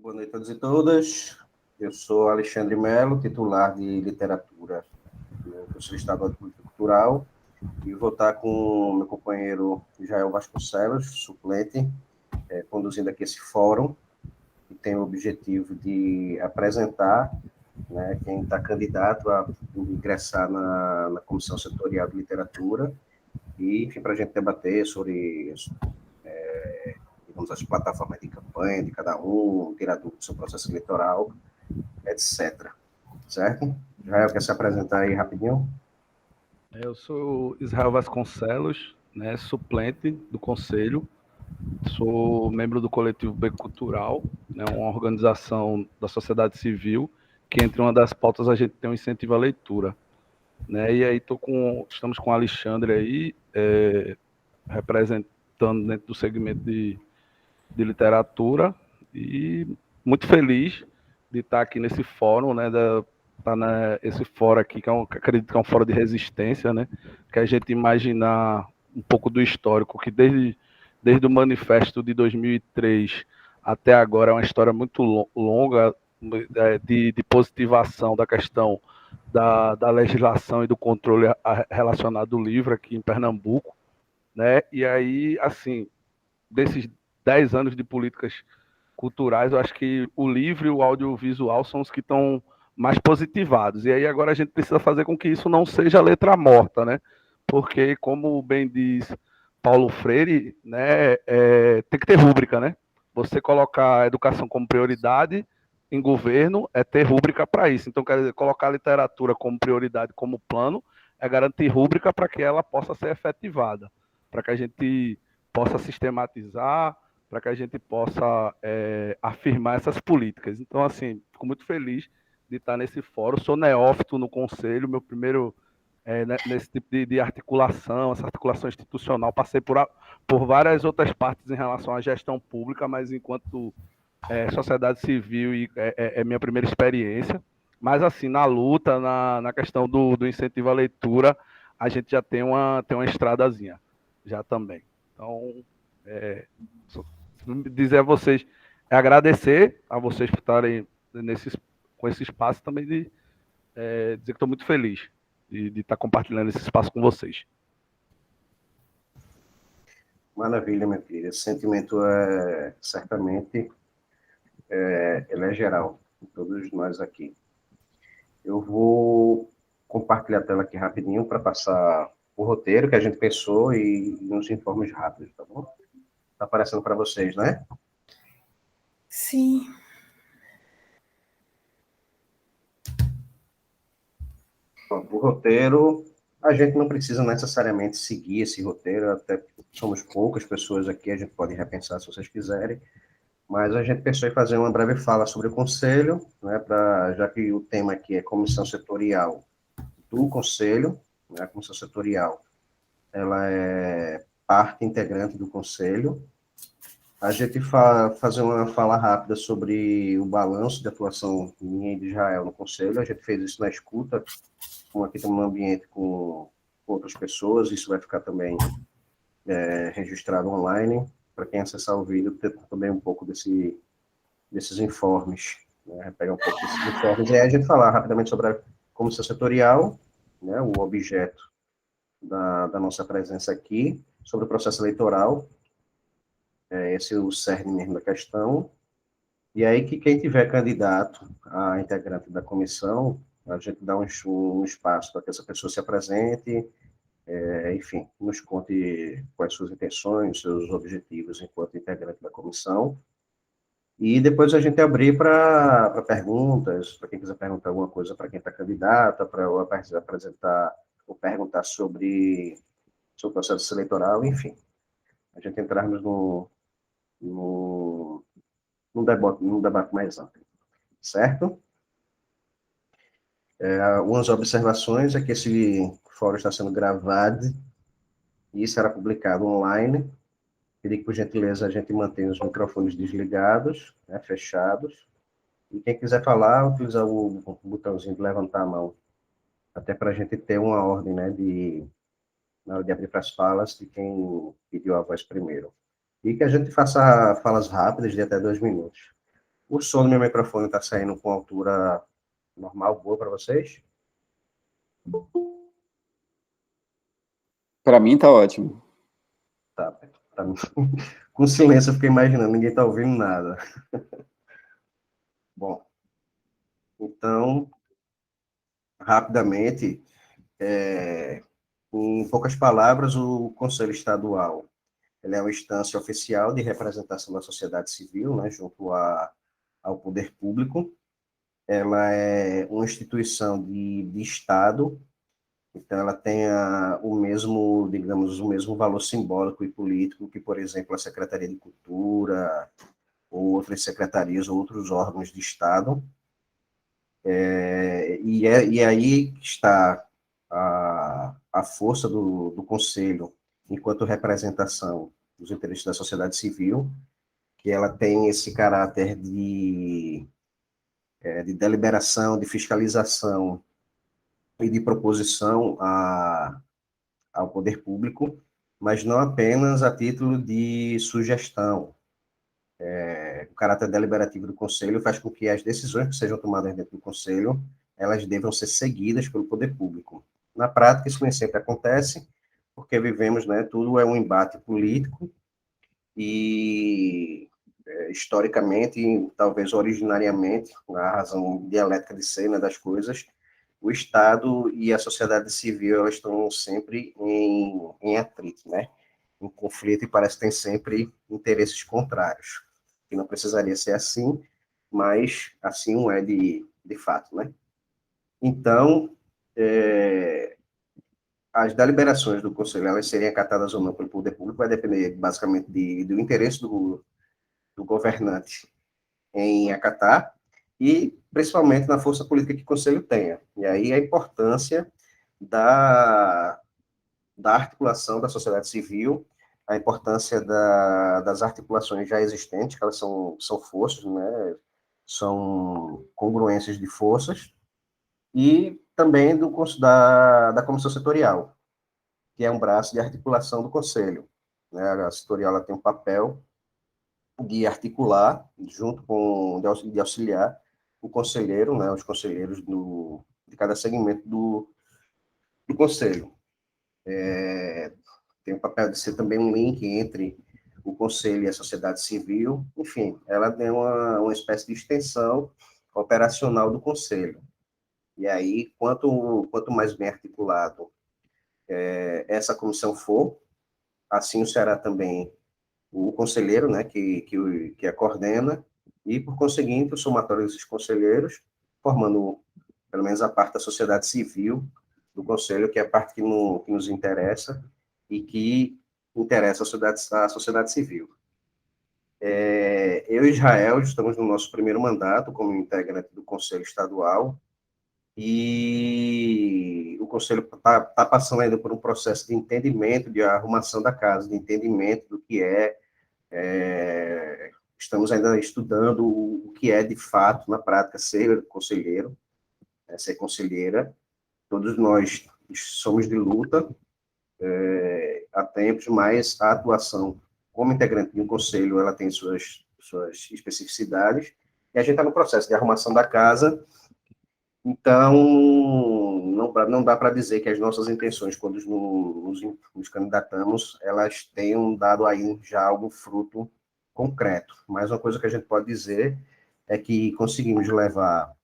Boa noite a todos e todas. Eu sou Alexandre Melo, titular de Literatura no Conselho Estadual de Política Cultural, e vou estar com o meu companheiro Israel Vasconcelos, suplente, conduzindo aqui esse fórum, que tem o objetivo de apresentar, né, quem está candidato a ingressar na Comissão Setorial de Literatura, e, enfim, para a gente debater sobre digamos, as plataformas de campanha de cada um, tirar dúvidas sobre o processo eleitoral, etc. Certo? Israel, quer se apresentar aí rapidinho? Eu sou Israel Vasconcelos, né, suplente do Conselho, sou membro do coletivo Beco Cultural, né, uma organização da sociedade civil, que entre uma das pautas a gente tem um incentivo à leitura. Né, e aí estamos com o Alexandre aí, representando dentro do segmento de literatura, e muito feliz de estar aqui nesse fórum, né, esse fórum aqui, que acredito que é um fórum de resistência, né, que a gente imaginar um pouco do histórico, que desde o manifesto de 2003 até agora é uma história muito longa de positivação da questão da legislação e do controle relacionado ao livro aqui em Pernambuco, né, e aí, assim, desses 10 anos de políticas culturais, eu acho que o livro e o audiovisual são os que estão mais positivados. E aí agora a gente precisa fazer com que isso não seja letra morta, né? Porque, como bem diz Paulo Freire, né, tem que ter rúbrica, né? Você colocar a educação como prioridade em governo é ter rúbrica para isso. Então, quer dizer, colocar a literatura como prioridade, como plano, é garantir rúbrica para que ela possa ser efetivada, para que a gente possa sistematizar, para que a gente possa afirmar essas políticas. Então, assim, fico muito feliz de estar nesse fórum. Sou neófito no Conselho, meu primeiro nesse tipo de articulação, essa articulação institucional. Passei por várias outras partes em relação à gestão pública, mas enquanto sociedade civil é minha primeira experiência. Mas, assim, na luta, na questão do incentivo à leitura, a gente já tem uma estradazinha, já também. Então, dizer a vocês, agradecer a vocês por estarem com esse espaço também, dizer que estou muito feliz de estar compartilhando esse espaço com vocês. Maravilha, meu filho. Esse sentimento certamente, ele é geral, em todos nós aqui. Eu vou compartilhar a tela aqui rapidinho para passar o roteiro que a gente pensou e uns informes rápidos, tá bom? Tá aparecendo para vocês, né? Sim. Bom, o roteiro, a gente não precisa necessariamente seguir esse roteiro, até somos poucas pessoas aqui, a gente pode repensar se vocês quiserem, mas a gente pensou em fazer uma breve fala sobre o Conselho, né, já que o tema aqui é Comissão Setorial do Conselho, né, a Comissão Setorial, ela é parte integrante do Conselho. A gente fazer uma fala rápida sobre o balanço de atuação minha e de Israel no Conselho. A gente fez isso na escuta, como aqui estamos num ambiente com outras pessoas, isso vai ficar também registrado online, para quem acessar o vídeo, ter também um pouco desses informes, né? Pegar um pouco desses informes, e aí a gente falar rapidamente sobre a comissão setorial, né, o objeto da nossa presença aqui, sobre o processo eleitoral, esse é o cerne mesmo da questão, e aí que quem tiver candidato a integrante da comissão, a gente dá um espaço para que essa pessoa se apresente, enfim, nos conte quais suas intenções, seus objetivos enquanto integrante da comissão, e depois a gente abrir para perguntas, para quem quiser perguntar alguma coisa para quem está candidata, para apresentar ou perguntar sobre o processo eleitoral, enfim. A gente entrarmos num debate mais amplo, certo? Algumas observações é que esse fórum está sendo gravado e será publicado online. Pedir que, por gentileza, a gente mantenha os microfones desligados, né, fechados. E quem quiser falar, utilizar o botãozinho de levantar a mão, até para a gente ter uma ordem, né, na hora de abrir para as falas, de quem pediu a voz primeiro. E que a gente faça falas rápidas de até 2 minutos. O som do meu microfone está saindo com altura normal, boa para vocês? Para mim tá ótimo. Tá, pra mim. Com silêncio eu fiquei imaginando, ninguém está ouvindo nada. Bom, então, rapidamente, em poucas palavras, o Conselho Estadual ele é uma instância oficial de representação da sociedade civil, né, junto ao poder público. Ela é uma instituição de Estado, então ela tem o mesmo, digamos, o mesmo valor simbólico e político que, por exemplo, a Secretaria de Cultura, ou outras secretarias, ou outros órgãos de Estado. E aí está a força do Conselho, enquanto representação dos interesses da sociedade civil, que ela tem esse caráter de deliberação, de fiscalização e de proposição ao poder público, mas não apenas a título de sugestão. O caráter deliberativo do Conselho faz com que as decisões que sejam tomadas dentro do Conselho, elas devam ser seguidas pelo poder público. Na prática, isso nem sempre acontece, porque vivemos, né, tudo é um embate político e, historicamente, talvez originariamente, na razão dialética de ser, né, das coisas, o Estado e a sociedade civil elas estão sempre em atrito, né? Em conflito e parece que tem sempre interesses contrários. Que não precisaria ser assim, mas assim não é de fato, né? Então, as deliberações do Conselho, elas serem acatadas ou não pelo poder público, vai depender basicamente do interesse do governante em acatar e principalmente na força política que o Conselho tenha. E aí a importância da, da articulação da sociedade civil, a importância das articulações já existentes, que elas são forças, né? São congruências de forças, e também da comissão setorial, que é um braço de articulação do Conselho. Né? A setorial ela tem um papel de articular, junto com, de auxiliar o conselheiro, né, os conselheiros de cada segmento do conselho. Tem o papel de ser também um link entre o conselho e a sociedade civil, enfim, ela tem uma espécie de extensão operacional do conselho. E aí, quanto mais bem articulado essa comissão for, assim o será também o conselheiro, né, que a coordena, e, por conseguinte, o somatório desses conselheiros, formando pelo menos a parte da sociedade civil do conselho, que é a parte que nos interessa e que interessa a sociedade civil. Eu e Israel estamos no nosso primeiro mandato como integrante do Conselho Estadual, e o Conselho tá passando ainda por um processo de entendimento, de arrumação da casa, de entendimento do que estamos ainda estudando o que é, de fato, na prática, ser conselheiro, ser conselheira. Todos nós somos de luta há tempos, mas a atuação como integrante de um conselho, ela tem suas especificidades, e a gente está no processo de arrumação da casa, então não dá para dizer que as nossas intenções, quando nos candidatamos, elas tenham dado aí já algum fruto concreto. Mas uma coisa que a gente pode dizer é que conseguimos levar,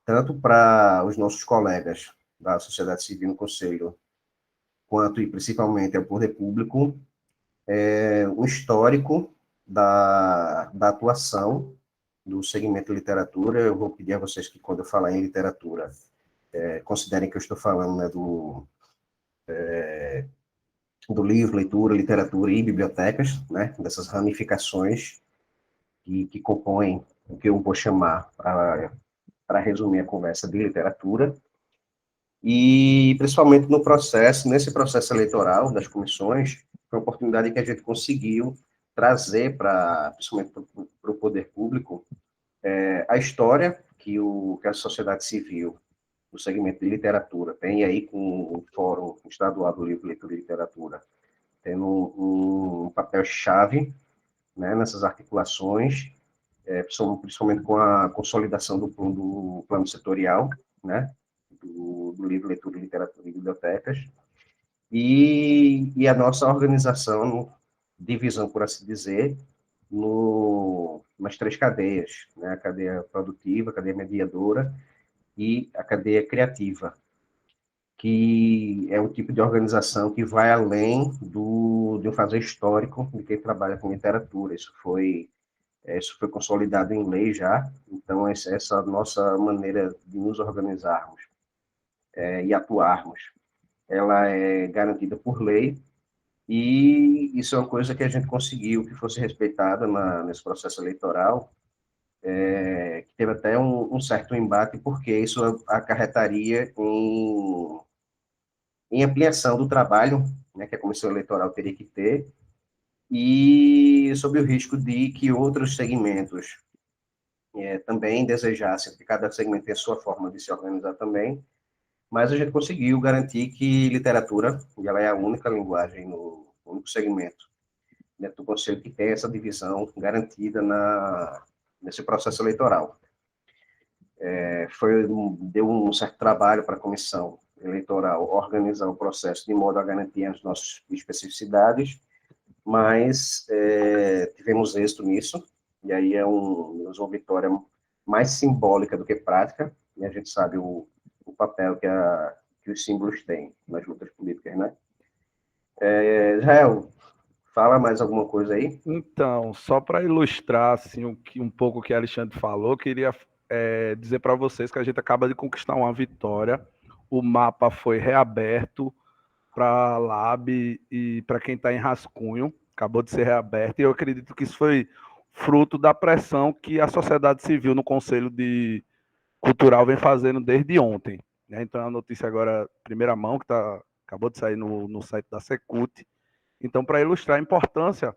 tanto para os nossos colegas da sociedade civil no Conselho, quanto e principalmente ao poder público, um histórico da atuação do segmento de literatura. Eu vou pedir a vocês que, quando eu falar em literatura, considerem que eu estou falando, né, do livro, leitura, literatura e bibliotecas, né, dessas ramificações que compõem o que eu vou chamar, para resumir a conversa, de literatura, e principalmente nesse processo eleitoral das comissões, foi uma oportunidade que a gente conseguiu trazer principalmente para o poder público, a história que a sociedade civil, do segmento de literatura, tem aí com o Fórum Estadual do Livro, Leitura e Literatura, tendo um papel-chave, né, nessas articulações, principalmente com a consolidação do plano setorial, né, do livro Leitura, Literatura e Bibliotecas, e a nossa organização, divisão, por assim dizer, nas 3 cadeias, né, a cadeia produtiva, a cadeia mediadora e a cadeia criativa, que é um tipo de organização que vai além de um fazer histórico de quem trabalha com literatura. Isso foi consolidado em lei já, então essa nossa maneira de nos organizarmos e atuarmos, ela é garantida por lei, e isso é uma coisa que a gente conseguiu que fosse respeitada nesse processo eleitoral, que teve até um certo embate, porque isso acarretaria em ampliação do trabalho, né, que a Comissão Eleitoral teria que ter, e sob o risco de que outros segmentos também desejassem, que cada segmento tem a sua forma de se organizar também, mas a gente conseguiu garantir que literatura, e ela é a única linguagem, no único segmento dentro do Conselho que tem essa divisão garantida nesse processo eleitoral. Deu um certo trabalho para a Comissão Eleitoral organizar o processo de modo a garantir as nossas especificidades, mas tivemos êxito nisso, e aí é uma vitória mais simbólica do que prática, e a gente sabe o papel que os símbolos têm nas lutas políticas, né? Israel, fala mais alguma coisa aí? Então, só para ilustrar assim, um pouco o que Alexandre falou, queria dizer para vocês que a gente acaba de conquistar uma vitória. O mapa foi reaberto para a Lab e para quem está em Rascunho, acabou de ser reaberto, e eu acredito que isso foi fruto da pressão que a sociedade civil no Conselho Cultural vem fazendo desde ontem. Né? Então, é uma notícia agora, primeira mão, que acabou de sair no site da Secult. Então, para ilustrar a importância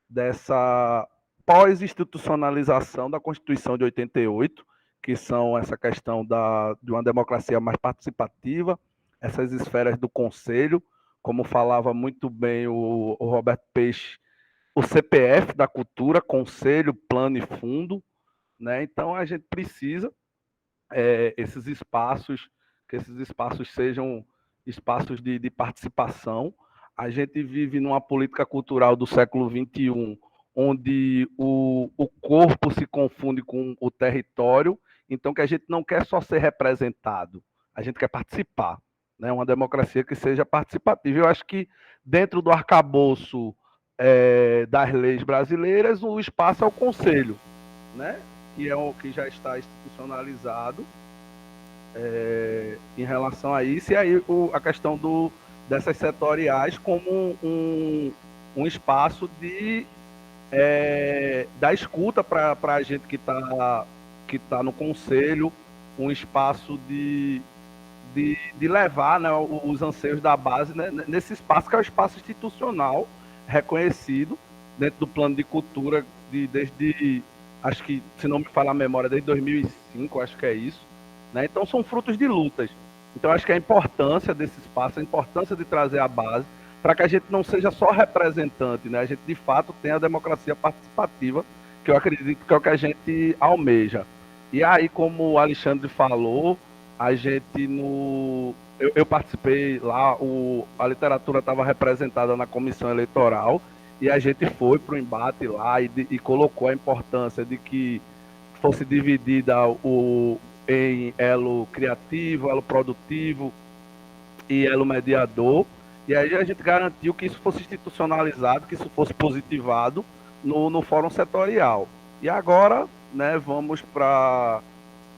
dessa pós-institucionalização da Constituição de 88, que são essa questão de uma democracia mais participativa, essas esferas do Conselho, como falava muito bem o Roberto Peixe, o CPF da cultura, Conselho, Plano e Fundo, né? Então a gente precisa esses espaços, que esses espaços sejam espaços de participação. A gente vive numa política cultural do século XXI, onde o corpo se confunde com o território, então que a gente não quer só ser representado, a gente quer participar, né? Uma democracia que seja participativa. Eu acho que dentro do arcabouço das leis brasileiras, o espaço é o Conselho, né? Que é o que já está institucionalizado em relação a isso, e aí a questão dessas setoriais como um espaço da escuta para a gente que tá no Conselho, um espaço de levar, né, os anseios da base, né, nesse espaço que é o espaço institucional reconhecido dentro do plano de cultura desde, acho que, se não me falha a memória, desde 2005, acho que é isso, né? Então são frutos de lutas. Então acho que a importância desse espaço, a importância de trazer a base, para que a gente não seja só representante, né? A gente de fato tenha a democracia participativa, que eu acredito que é o que a gente almeja. E aí, como o Alexandre falou, a gente eu participei lá, a literatura estava representada na comissão eleitoral, e a gente foi para o embate lá e colocou a importância de que fosse dividida em elo criativo, elo produtivo e elo mediador. E aí a gente garantiu que isso fosse institucionalizado, que isso fosse positivado no fórum setorial. E agora, né, vamos para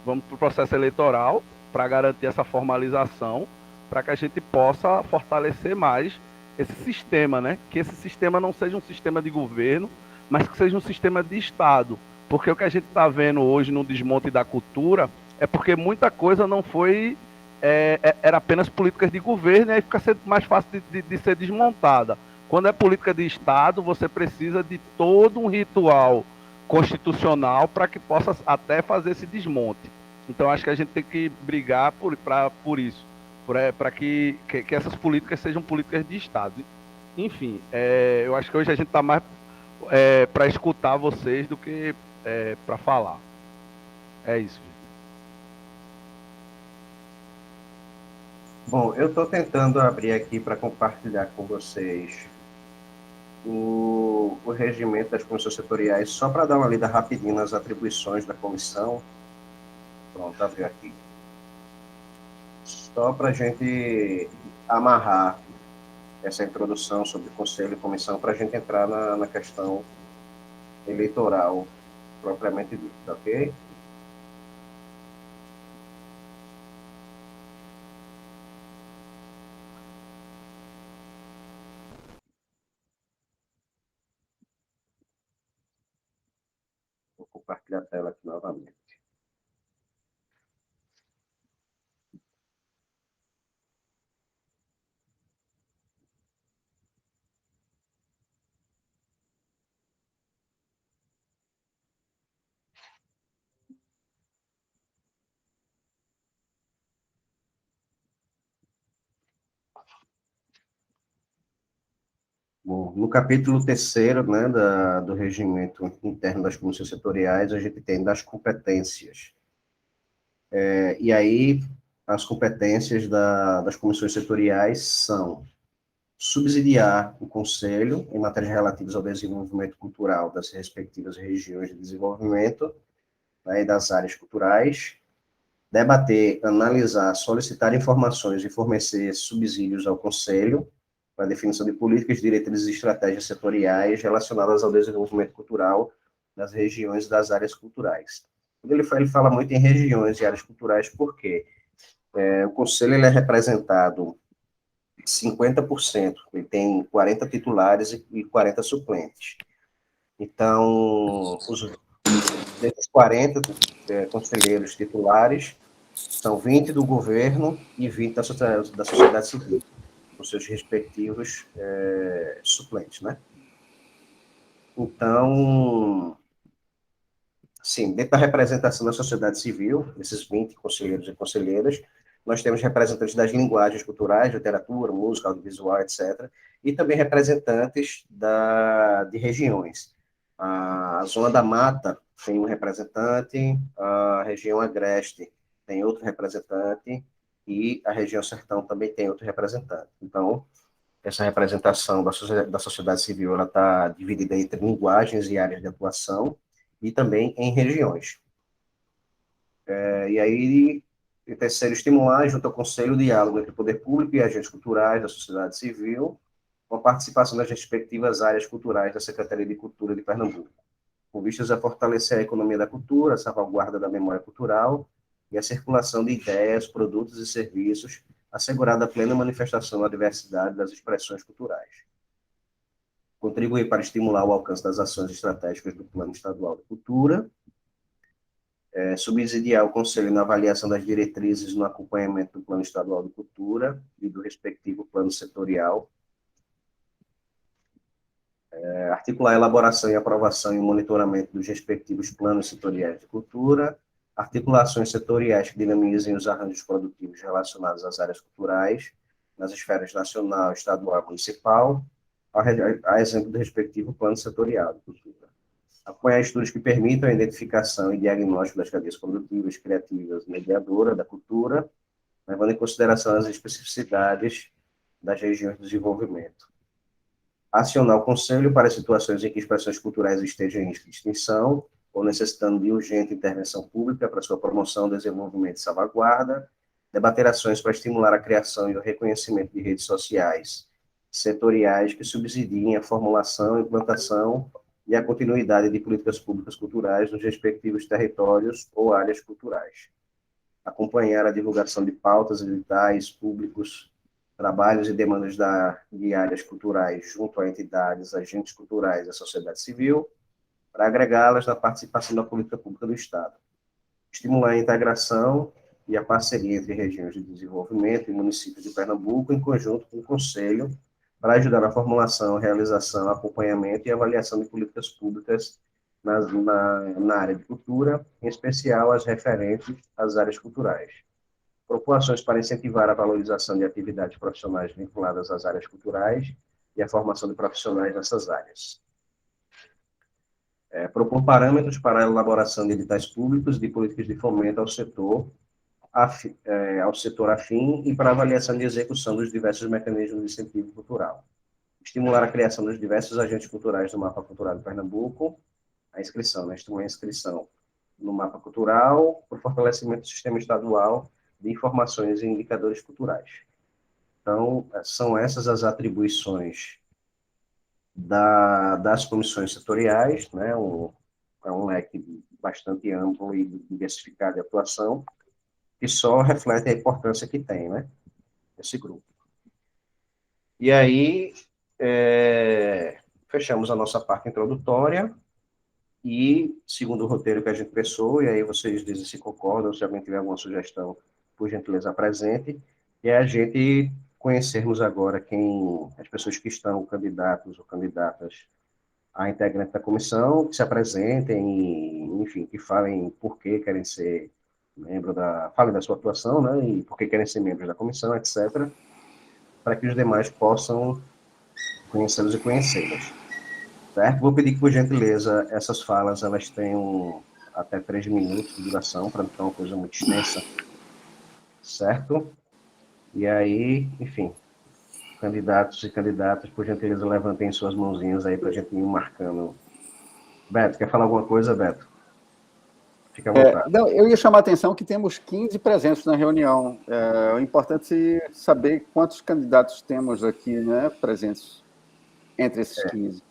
o processo eleitoral para garantir essa formalização, para que a gente possa fortalecer mais esse sistema, né? Que esse sistema não seja um sistema de governo, mas que seja um sistema de Estado. Porque o que a gente está vendo hoje no desmonte da cultura é porque muita coisa não foi... era apenas políticas de governo, e aí fica mais fácil de ser desmontada. Quando é política de Estado, você precisa de todo um ritual constitucional para que possa até fazer esse desmonte. Então, acho que a gente tem que brigar por isso, para que essas políticas sejam políticas de Estado. Enfim, eu acho que hoje a gente está mais para escutar vocês do que para falar. É isso, gente. Bom, eu estou tentando abrir aqui para compartilhar com vocês o regimento das comissões setoriais, só para dar uma lida rapidinho nas atribuições da comissão. Pronto, abriu aqui. Só para a gente amarrar essa introdução sobre conselho e comissão, para a gente entrar na questão eleitoral propriamente dita, ok? Vou compartilhar a tela aqui novamente. Bom, no capítulo 3º, né, do regimento interno das comissões setoriais, a gente tem das competências. E aí, as competências das comissões setoriais são subsidiar o Conselho em matérias relativas ao desenvolvimento cultural das respectivas regiões de desenvolvimento, né, e das áreas culturais, debater, analisar, solicitar informações e fornecer subsídios ao Conselho para a definição de políticas, diretrizes e estratégias setoriais relacionadas ao desenvolvimento cultural das regiões e das áreas culturais. Ele fala muito em regiões e áreas culturais porque o Conselho ele é representado 50%, ele tem 40 titulares e 40 suplentes. Então, desses 40 conselheiros titulares, são 20 do governo e 20 da sociedade civil, com seus respectivos suplentes, né? Então, sim, dentro da representação da sociedade civil, esses 20 conselheiros e conselheiras, nós temos representantes das linguagens culturais, literatura, música, audiovisual, etc., e também representantes de regiões. A Zona da Mata tem um representante, a região Agreste tem outro representante, e a região Sertão também tem outro representante. Então, essa representação da sociedade civil ela está dividida entre linguagens e áreas de atuação, e também em regiões. E aí, em terceiro, estimular, junto ao Conselho, o diálogo entre o poder público e agentes culturais da sociedade civil, com a participação das respectivas áreas culturais da Secretaria de Cultura de Pernambuco, com vistas a fortalecer a economia da cultura, a salvaguarda da memória cultural e a circulação de ideias, produtos e serviços, assegurada a plena manifestação da diversidade das expressões culturais. Contribuir para estimular o alcance das ações estratégicas do Plano Estadual de Cultura, subsidiar o Conselho na avaliação das diretrizes no acompanhamento do Plano Estadual de Cultura e do respectivo plano setorial, articular a elaboração e aprovação e monitoramento dos respectivos planos setoriais de cultura, articulações setoriais que dinamizem os arranjos produtivos relacionados às áreas culturais, nas esferas nacional, estadual e municipal, a exemplo do respectivo plano setorial de cultura. Apoiar estudos que permitam a identificação e diagnóstico das cadeias produtivas, criativas, mediadoras da cultura, levando em consideração as especificidades das regiões de desenvolvimento. Acionar o Conselho para situações em que expressões culturais estejam em extinção ou necessitando de urgente intervenção pública para sua promoção, desenvolvimento e salvaguarda, debater ações para estimular a criação e o reconhecimento de redes sociais setoriais que subsidiem a formulação, implantação e a continuidade de políticas públicas culturais nos respectivos territórios ou áreas culturais. Acompanhar a divulgação de pautas editais públicos, trabalhos e demandas de áreas culturais junto a entidades, agentes culturais e a sociedade civil, para agregá-las na participação da política pública do Estado. Estimular a integração e a parceria entre regiões de desenvolvimento e municípios de Pernambuco, em conjunto com o Conselho, para ajudar na formulação, realização, acompanhamento e avaliação de políticas públicas na área de cultura, em especial as referentes às áreas culturais. Propor ações para incentivar a valorização de atividades profissionais vinculadas às áreas culturais e a formação de profissionais nessas áreas. propor parâmetros para a elaboração de editais públicos de políticas de fomento ao setor afim e para avaliação de execução dos diversos mecanismos de incentivo cultural. Estimular a criação dos diversos agentes culturais do Mapa Cultural de Pernambuco, a inscrição, né? Estimular a inscrição no Mapa Cultural, para o fortalecimento do sistema estadual de informações e indicadores culturais. Então, são essas as atribuições das comissões setoriais, né? É um leque bastante amplo e diversificado de atuação, que só reflete a importância que tem, né? Esse grupo. E aí, fechamos a nossa parte introdutória e, segundo o roteiro que a gente pensou, e aí vocês dizem se concordam, se alguém tiver alguma sugestão, por gentileza, apresente, e a gente conhecermos agora as pessoas que estão candidatos ou candidatas a integrante da comissão, que se apresentem, enfim, que falem por que querem ser falem da sua atuação, né, e por que querem ser membros da comissão, etc., para que os demais possam conhecê-los e conhecê-las. Certo? Vou pedir que, por gentileza, essas falas elas tenham até 3 minutos de duração, para não ficar uma coisa muito extensa. Certo? E aí, enfim, candidatos e candidatas, por gentileza, levantem suas mãozinhas aí para a gente ir marcando. Beto, quer falar alguma coisa, Beto? Fica à vontade. Não, eu ia chamar a atenção que temos 15 presentes na reunião. É importante saber quantos candidatos temos aqui, né, presentes entre esses 15.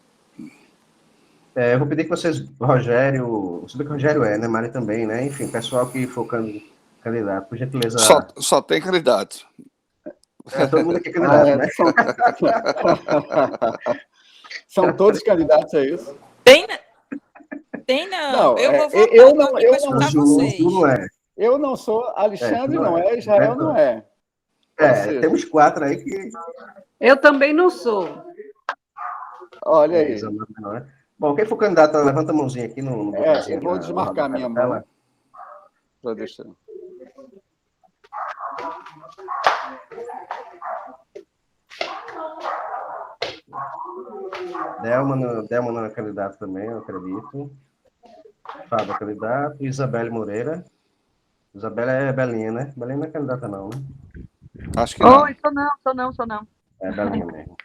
Eu vou pedir que vocês, Rogério, você vê que o Rogério né, Mari também, né, enfim, pessoal que for candidato, por gentileza... Só tem candidato. Todo mundo aqui é candidato, né? São todos candidatos a isso? Tem não. Eu vou votar eu para escutar vocês. Eu não sou, Alexandre não é, Israel não é. Temos 4 aí que... Eu também não sou. Olha aí. Não é. Bom, quem for candidato, levanta a mãozinha aqui no eu vou desmarcar minha mão. Para deixar. Delma não é candidato também, eu acredito. Fábio é candidato. Isabelle Moreira. Isabelle é Belinha, né? Belinha não é candidata, não, né? Acho que não. Oi, sou não. É Belinha mesmo.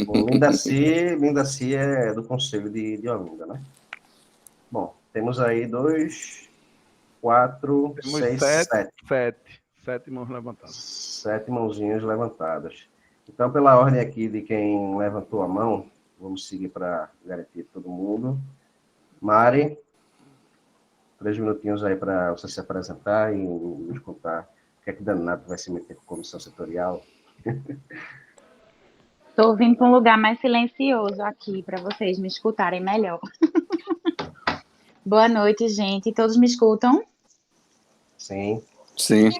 Bom, Lindaci é do Conselho de Olinda, né? Bom, temos aí 2, 4, 6, 7. 7 mãos levantadas. 7 mãozinhas levantadas. Então, pela ordem aqui de quem levantou a mão, vamos seguir para garantir todo mundo. Mari, 3 minutinhos aí para você se apresentar e nos contar o que é que danado vai se meter com a comissão setorial. Estou vindo para um lugar mais silencioso aqui, para vocês me escutarem melhor. Boa noite, gente. Todos me escutam? Sim. Sim.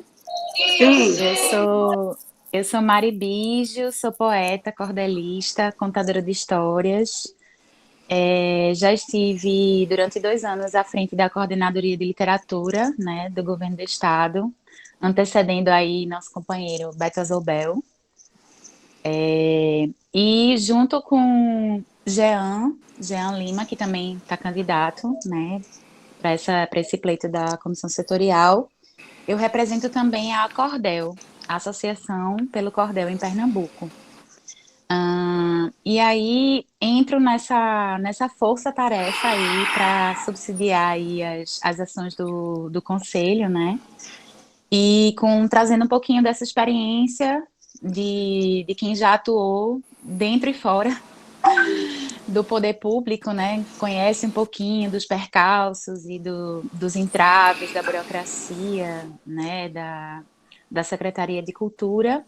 Eu sou Mari Bijo, sou poeta, cordelista, contadora de histórias. Já estive durante 2 anos à frente da Coordenadoria de Literatura, né, do Governo do Estado, antecedendo aí nosso companheiro Beto Azobel. E junto com Jean Lima, que também está candidato, né, para esse pleito da Comissão Setorial, eu represento também a Cordel, a Associação pelo Cordel em Pernambuco. E aí entro nessa força-tarefa aí para subsidiar aí as ações do Conselho, né? E trazendo um pouquinho dessa experiência de quem já atuou dentro e fora do poder público, né? Conhece um pouquinho dos percalços e dos entraves da burocracia, né? Da Secretaria de Cultura.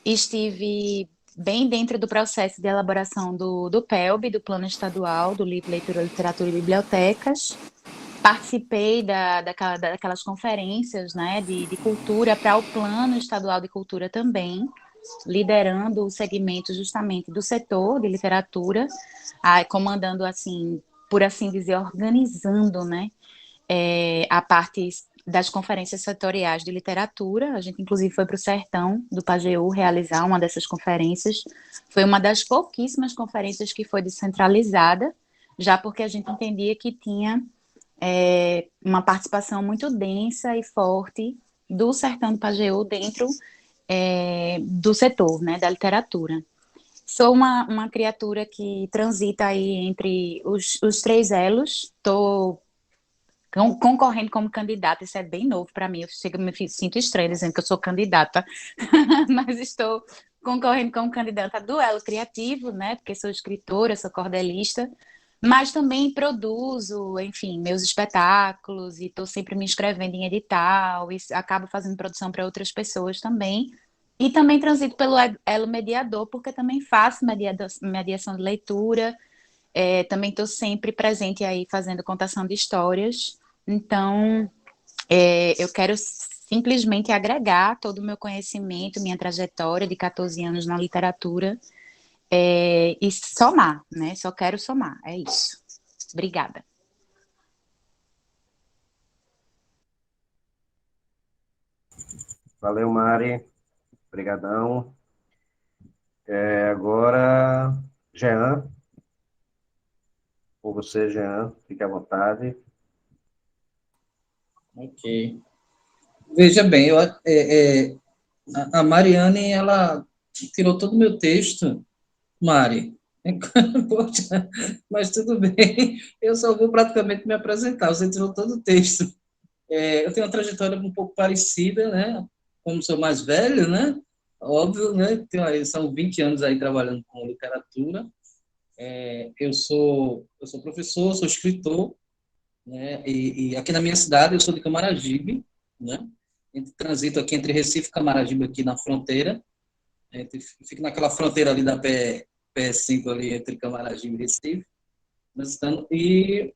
Estive bem dentro do processo de elaboração do PELB, do Plano Estadual do Livro, Leitura, Literatura e Bibliotecas. Participei daquelas conferências, né, de cultura para o Plano Estadual de Cultura também, liderando o segmento justamente do setor de literatura, comandando, assim, por assim dizer, organizando, né, a parte das conferências setoriais de literatura. A gente, inclusive, foi para o Sertão do Pajeú realizar uma dessas conferências. Foi uma das pouquíssimas conferências que foi descentralizada, já porque a gente entendia que tinha uma participação muito densa e forte do Sertão do Pajeú dentro do setor, né, da literatura. Sou uma criatura que transita aí entre os três elos, estou concorrendo como candidata, isso é bem novo para mim, eu me sinto estranha dizendo que eu sou candidata, mas estou concorrendo como candidata do elo criativo, né, porque sou escritora, sou cordelista, mas também produzo, enfim, meus espetáculos e estou sempre me inscrevendo em edital e acabo fazendo produção para outras pessoas também. E também transito pelo elo mediador, porque também faço mediação de leitura, também estou sempre presente aí fazendo contação de histórias. Então, eu quero simplesmente agregar todo o meu conhecimento, minha trajetória de 14 anos na literatura, e somar, né? Só quero somar, é isso. Obrigada. Valeu, Mari. Obrigadão. Agora, Jean. Por você, Jean, fique à vontade. Ok. Veja bem, a Mariane, ela tirou todo o meu texto, Mari. Poxa, mas tudo bem, eu só vou praticamente me apresentar, você tirou todo o texto. Eu tenho uma trajetória um pouco parecida, né? Como sou mais velho, né? Óbvio, né? São 20 anos aí trabalhando com literatura. Eu sou professor, sou escritor, né? E aqui na minha cidade, eu sou de Camaragibe, né? Transito aqui entre Recife e Camaragibe, aqui na fronteira. Fico naquela fronteira ali da PS5, ali entre Camaragibe e Recife. E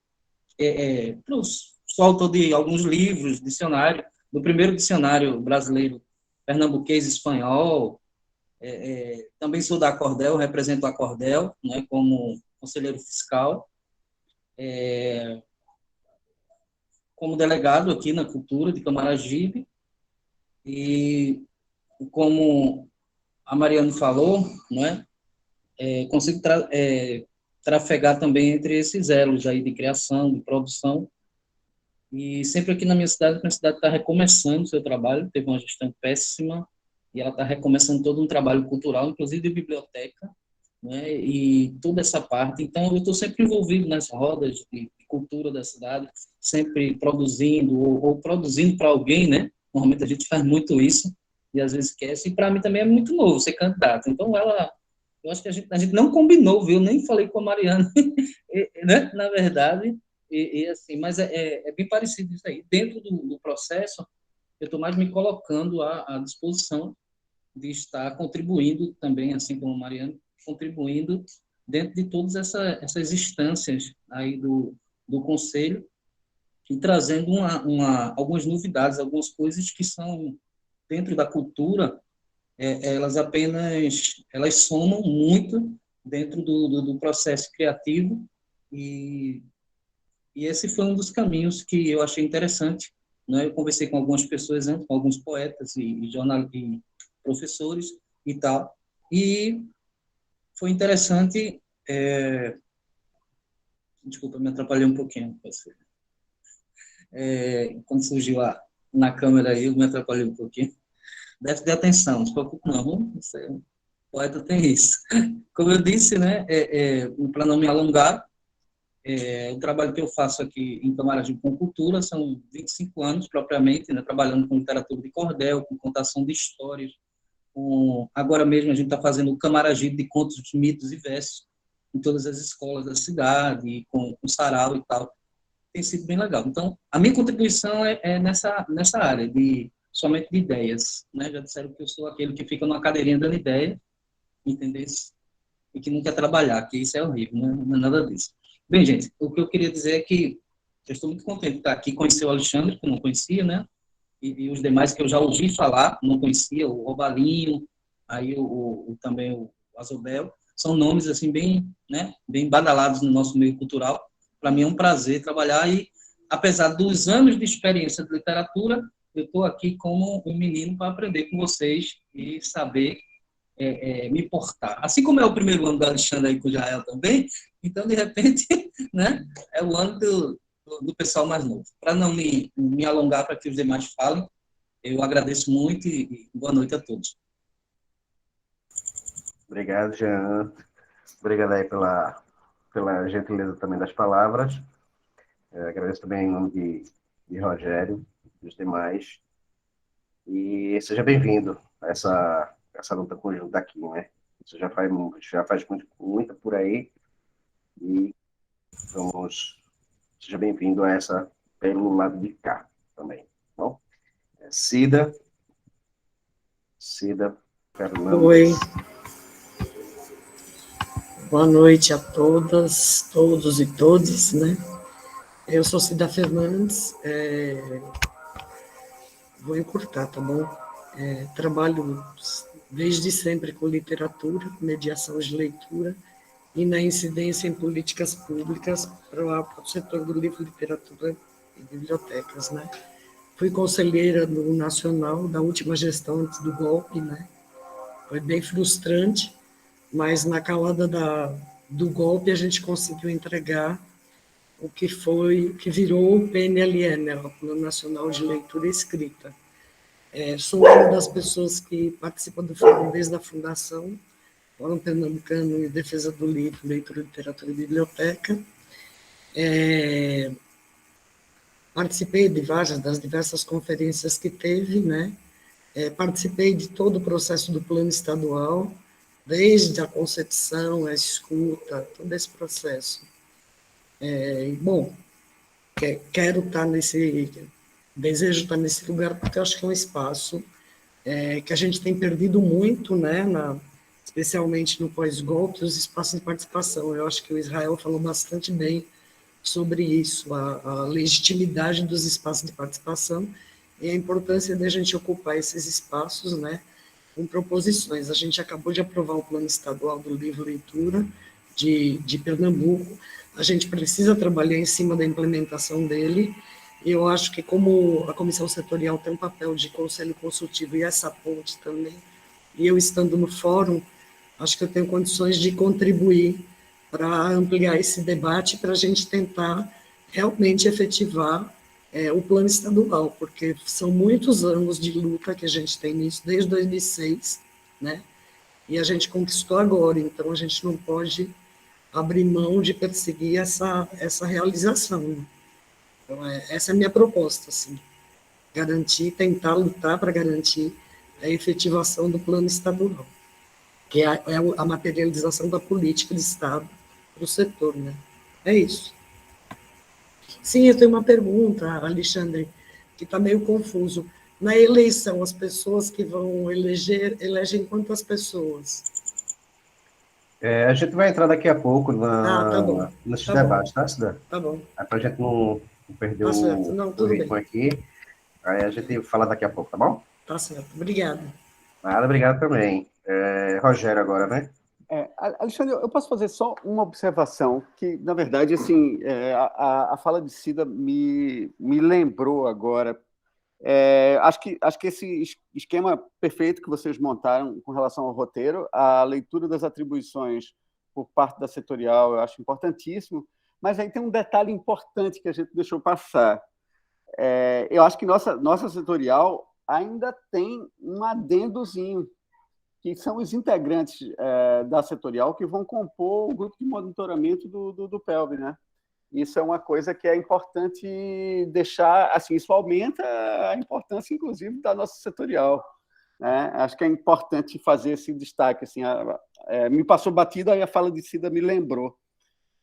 sou autor de alguns livros, dicionário, do primeiro dicionário brasileiro pernambuquês espanhol. Também sou da Acordel, represento a Acordel, né, como conselheiro fiscal, como delegado aqui na Cultura de Camaragibe, e como a Mariane falou, né, consigo trafegar também entre esses elos aí de criação, de produção, e sempre aqui na minha cidade, porque a cidade está recomeçando o seu trabalho, teve uma gestão péssima, e ela está recomeçando todo um trabalho cultural, inclusive de biblioteca, né, e toda essa parte. Então, eu estou sempre envolvido nas rodas de cultura da cidade, sempre produzindo, ou produzindo para alguém, né? Normalmente a gente faz muito isso, e às vezes esquece, e para mim também é muito novo ser candidato. Então, eu acho que a gente não combinou, viu? Nem falei com a Mariana, né? Na verdade, assim, mas é bem parecido isso aí. Dentro do processo, eu estou mais me colocando à disposição de estar contribuindo também, assim como a Mariana, contribuindo dentro de todas essas instâncias aí do Conselho e trazendo algumas novidades, algumas coisas que são dentro da cultura, elas somam muito dentro do processo criativo e esse foi um dos caminhos que eu achei interessante, né? Eu conversei com algumas pessoas, né? Com alguns poetas e professores e tal, e foi interessante. Desculpa, me atrapalhei um pouquinho. Quando surgiu na câmera aí, eu me atrapalhei um pouquinho. Deve ter atenção, não se preocupe não. O poeta tem isso. Como eu disse, né, para não me alongar, o trabalho que eu faço aqui em Camaragibe com cultura são 25 anos propriamente, né, trabalhando com literatura de cordel, com contação de histórias. Agora mesmo a gente está fazendo o Camaragibe de contos, mitos e versos em todas as escolas da cidade, com sarau e tal. Tem sido bem legal. Então, a minha contribuição é nessa área, somente de ideias. Né? Já disseram que eu sou aquele que fica numa cadeirinha dando ideia, entendeu? E que não quer trabalhar, que isso é horrível, né? Não é nada disso. Bem, gente, o que eu queria dizer é que eu estou muito contente de estar aqui, conhecer o Alexandre, que eu não conhecia, né? E os demais que eu já ouvi falar, não conhecia, o Robalinho, aí também o Azobel, são nomes assim bem, né, bem badalados no nosso meio cultural. Para mim é um prazer trabalhar e, apesar dos anos de experiência de literatura, eu estou aqui como um menino para aprender com vocês e saber me portar. Assim como é o primeiro ano do Alexandre aí com o Jael também, então, de repente, né? É o ano do pessoal mais novo. Para não me alongar para que os demais falem, eu agradeço muito e boa noite a todos. Obrigado, Jean. Obrigado aí pela gentileza também das palavras. Agradeço também em nome de Rogério e dos demais. E seja bem-vindo a essa luta conjunta aqui, né? Você já faz muita por aí e seja bem-vindo a essa pelo lado de cá também. Bom, Cida Fernandes. Oi. Boa noite a todas, todos e todas, né? Eu sou Cida Fernandes, vou encurtar, tá bom? Trabalho desde sempre com literatura, mediação de leitura e na incidência em políticas públicas para o setor do livro, literatura e bibliotecas, né? Fui conselheira do Nacional da última gestão antes do golpe, né? Foi bem frustrante, mas na calada do golpe a gente conseguiu entregar o que virou o PNLE, né? O Plano Nacional de Leitura e Escrita. Sou uma das pessoas que participa do fórum desde a fundação, Fórum Pernambucano em Defesa do Livro, Leitura, Literatura e Biblioteca. Participei das diversas conferências que teve, né? Participei de todo o processo do plano estadual, desde a concepção, a escuta, todo esse processo. Bom, quero estar desejo estar nesse lugar, porque eu acho que é um espaço que a gente tem perdido muito, né, especialmente no pós-golpe, os espaços de participação. Eu acho que o Israel falou bastante bem sobre isso, a legitimidade dos espaços de participação e a importância de a gente ocupar esses espaços, né, com proposições. A gente acabou de aprovar o Plano Estadual do Livro e Leitura de Pernambuco. A gente precisa trabalhar em cima da implementação dele, e eu acho que como a Comissão Setorial tem um papel de conselho consultivo e essa ponte também, e eu estando no fórum, acho que eu tenho condições de contribuir para ampliar esse debate, para a gente tentar realmente efetivar o plano estadual, porque são muitos anos de luta que a gente tem nisso, desde 2006, né? E a gente conquistou agora, então a gente não pode abrir mão de perseguir essa realização, né? Então, essa é a minha proposta, assim, tentar lutar para garantir a efetivação do plano estadual, que é a materialização da política de Estado para o setor, né? É isso. Sim, eu tenho uma pergunta, Alexandre, que está meio confuso. Na eleição, as pessoas que vão elegem quantas pessoas? A gente vai entrar daqui a pouco Tá bom. nesses Tá debates, bom. tá, Cida? Tá bom. Para a gente não perder Tá certo. Não, o tudo ritmo bem. aqui. Aí a gente fala daqui a pouco, tá bom? Tá certo. Obrigada. Nada, obrigado também. Rogério agora, né? Alexandre, eu posso fazer só uma observação que, na verdade, assim, a fala de Cida me lembrou agora. Acho que esse esquema perfeito que vocês montaram com relação ao roteiro, a leitura das atribuições por parte da setorial, eu acho importantíssimo, mas aí tem um detalhe importante que a gente deixou passar. Eu acho que nossa setorial ainda tem um adendozinho, que são os integrantes da setorial que vão compor o grupo de monitoramento do PELB, né? Isso é uma coisa que é importante deixar, assim, isso aumenta a importância, inclusive, da nossa setorial, né? Acho que é importante fazer esse destaque, assim, me passou batido, aí a fala de Cida me lembrou.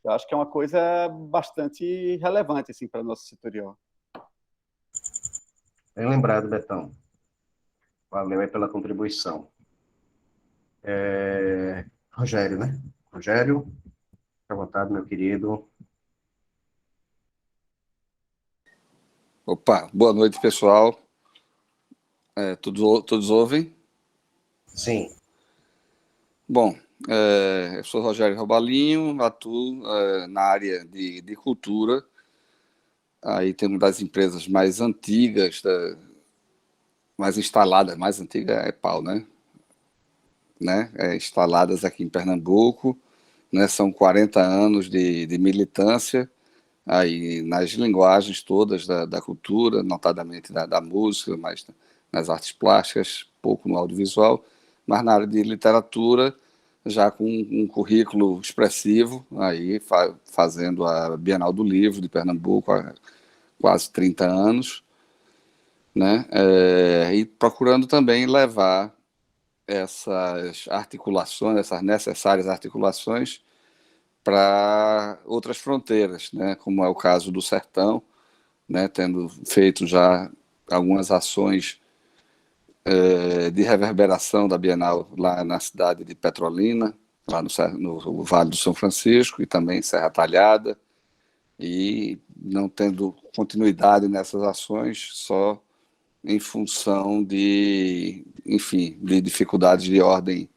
Eu acho que é uma coisa bastante relevante, assim, para a nossa setorial. Bem lembrado, Betão. Valeu aí pela contribuição. Rogério, né? Rogério, fica à vontade, meu querido. Opa, boa noite, pessoal. Todos ouvem? Sim. Bom, eu sou Rogério Robalinho, atuo na área de cultura. Aí tem uma das empresas mais antigas, mais instaladas, mais antiga é PAU, né? Instaladas aqui em Pernambuco, né? São 40 anos de militância aí nas linguagens todas da cultura, notadamente da música, mas nas artes plásticas, pouco no audiovisual, mas na área de literatura, já com um currículo expressivo, aí fazendo a Bienal do Livro de Pernambuco há quase 30 anos, né? E procurando também levar essas articulações, essas necessárias articulações para outras fronteiras, né? Como é o caso do Sertão, né? Tendo feito já algumas ações de reverberação da Bienal lá na cidade de Petrolina, lá no Vale do São Francisco, e também Serra Talhada, e não tendo continuidade nessas ações, só em função de, enfim, de dificuldades de ordem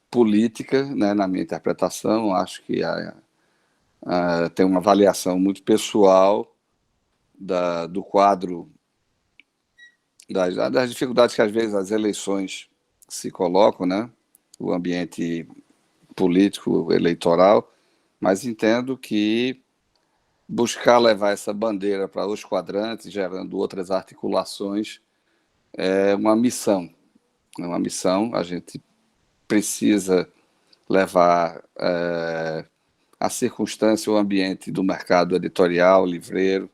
política, né, na minha interpretação. Acho que tem uma avaliação muito pessoal do quadro, das dificuldades que às vezes as eleições se colocam, né, o ambiente político, eleitoral, mas entendo que buscar levar essa bandeira para os quadrantes, gerando outras articulações, é uma missão. É uma missão, a gente precisa levar a circunstância, o ambiente do mercado editorial, livreiro,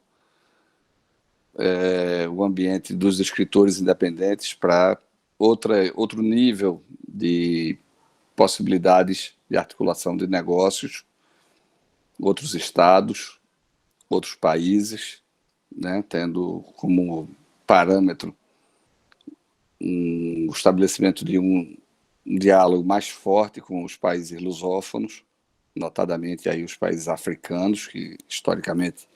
o ambiente dos escritores independentes para outro nível de possibilidades de articulação de negócios, outros estados, outros países, né, tendo como parâmetro o estabelecimento de um diálogo mais forte com os países lusófonos, notadamente aí os países africanos, que historicamente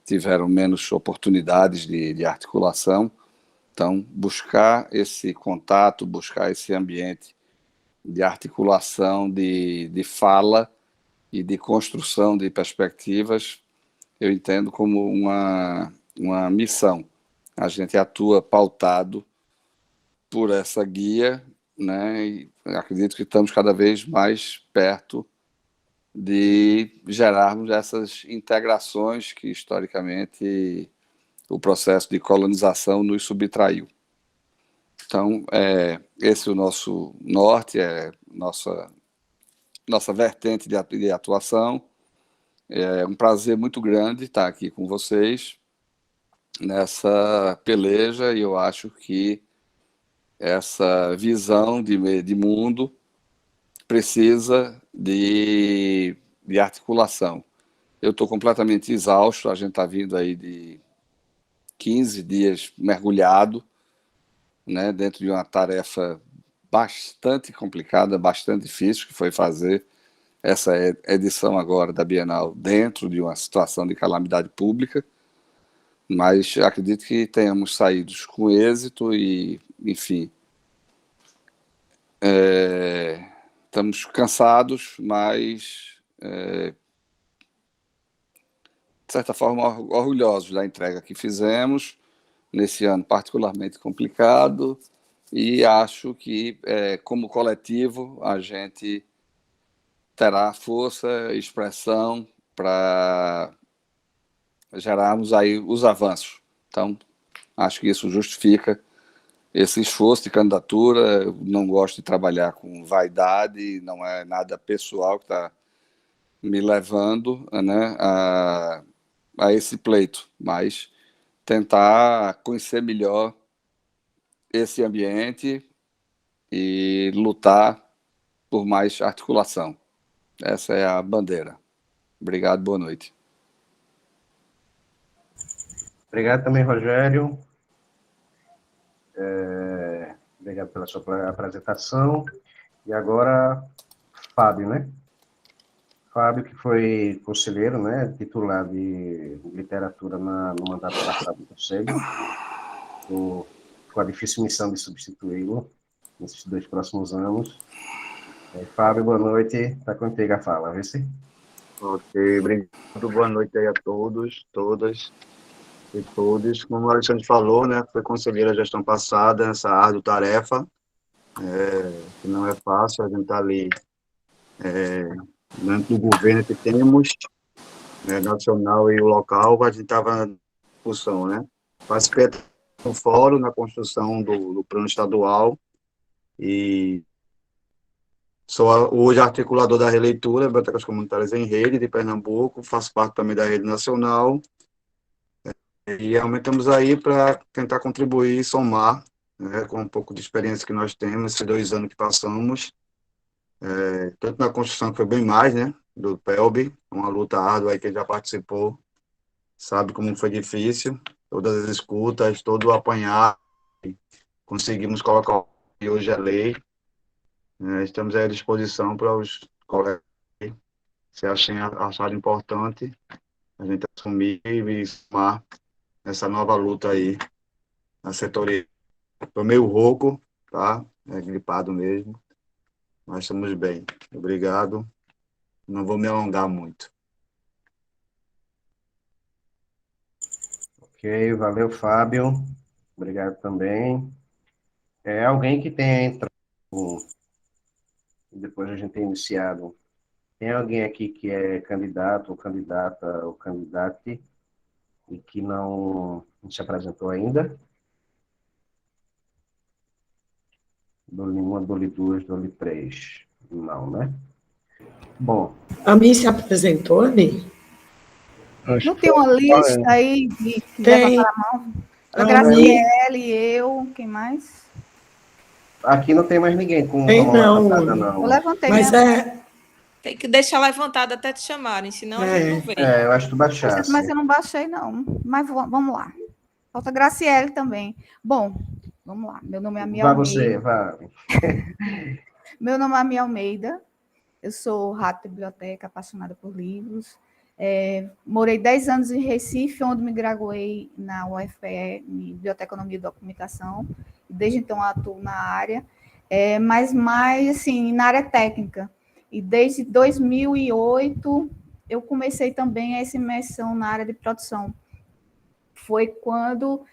tiveram menos oportunidades de articulação. Então, buscar esse contato, buscar esse ambiente de articulação, de fala e de construção de perspectivas, eu entendo como uma missão. A gente atua pautado por essa guia, né, e acredito que estamos cada vez mais perto de gerarmos essas integrações que, historicamente, o processo de colonização nos subtraiu. Então, esse é o nosso norte, é nossa vertente de atuação. É um prazer muito grande estar aqui com vocês nessa peleja, e eu acho que essa visão de mundo precisa de articulação. Eu estou completamente exausto, a gente está vindo aí de 15 dias mergulhado, né, dentro de uma tarefa bastante complicada, bastante difícil, que foi fazer essa edição agora da Bienal dentro de uma situação de calamidade pública, mas acredito que tenhamos saído com êxito e, enfim, estamos cansados, mas, de certa forma, orgulhosos da entrega que fizemos nesse ano particularmente complicado, e acho que, como coletivo, a gente terá força e expressão para gerarmos aí os avanços. Então, acho que isso justifica esse esforço de candidatura. Eu não gosto de trabalhar com vaidade, não é nada pessoal que está me levando, né, a esse pleito, mas tentar conhecer melhor esse ambiente e lutar por mais articulação. Essa é a bandeira. Obrigado, boa noite. Obrigado também, Rogério. Obrigado pela sua apresentação. E agora, Fábio, né? Fábio, que foi conselheiro, né, titular de literatura no mandato passado do Conselho, com a difícil missão de substituí-lo nesses 2 próximos anos. Fábio, boa noite. Está contigo a fala, vê se. Ok, obrigado. Boa noite aí a todos, todas e todos. Como o Alexandre falou, né, foi conselheiro da gestão passada, nessa árdua tarefa, que não é fácil, a gente está ali dentro do governo que temos, né, nacional e o local, a gente estava na discussão, né? Participei do fórum na construção do plano estadual e sou hoje articulador da releitura, Bibliotecas Comunitárias em Rede de Pernambuco, faço parte também da rede nacional e realmente estamos aí para tentar contribuir e somar, né, com um pouco de experiência que nós temos, esses 2 anos que passamos, tanto na construção, que foi bem mais, né, do PELB, uma luta árdua aí que já participou, sabe como foi difícil, todas as escutas, todo o apanhar, conseguimos colocar, e hoje é lei, né, estamos à disposição para os colegas, se acharem importante, a gente assumir e somar essa nova luta aí, na setoria. Estou meio rouco, tá? Gripado mesmo, mas estamos bem. Obrigado. Não vou me alongar muito. Ok, valeu, Fábio. Obrigado também. Alguém que tenha entrado, depois a gente ter iniciado, tem alguém aqui que é candidato ou candidata ou candidate e que não se apresentou ainda? Dole 1, Dole 2, Dole 3. Não, né? Bom. A mim se apresentou, Ani? Não tem uma lista aí de levantar a mão? A Graciele, eu, quem mais? Aqui não tem mais ninguém com tem, a mão levantada, não. Eu levantei. Mas Tem que deixar levantado até te chamarem, senão a gente não vê. Eu acho que tu baixasse. Mas eu não baixei, não. Mas vamos lá. Falta a Graciele também. Bom, vamos lá. Meu nome é Mia Almeida. Você, vá. Meu nome é Mia Almeida. Eu sou rato de biblioteca, apaixonada por livros. Morei 10 anos em Recife, onde me graduei na UFPE, em Biblioteconomia e Documentação. Desde então atuo na área, mas mais assim, na área técnica. E desde 2008 eu comecei também essa imersão na área de produção. Foi quando,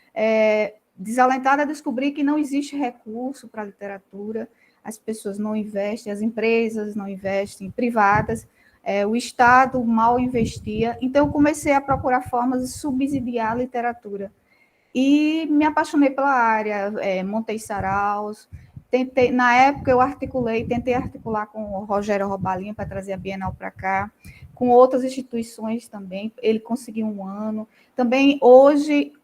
desalentada, descobri que não existe recurso para a literatura, as pessoas não investem, as empresas não investem, privadas, o Estado mal investia. Então, eu comecei a procurar formas de subsidiar a literatura. E me apaixonei pela área, montei saraus, na época eu tentei articular com o Rogério Robalinho para trazer a Bienal para cá, com outras instituições também, ele conseguiu 1 ano. Também, hoje,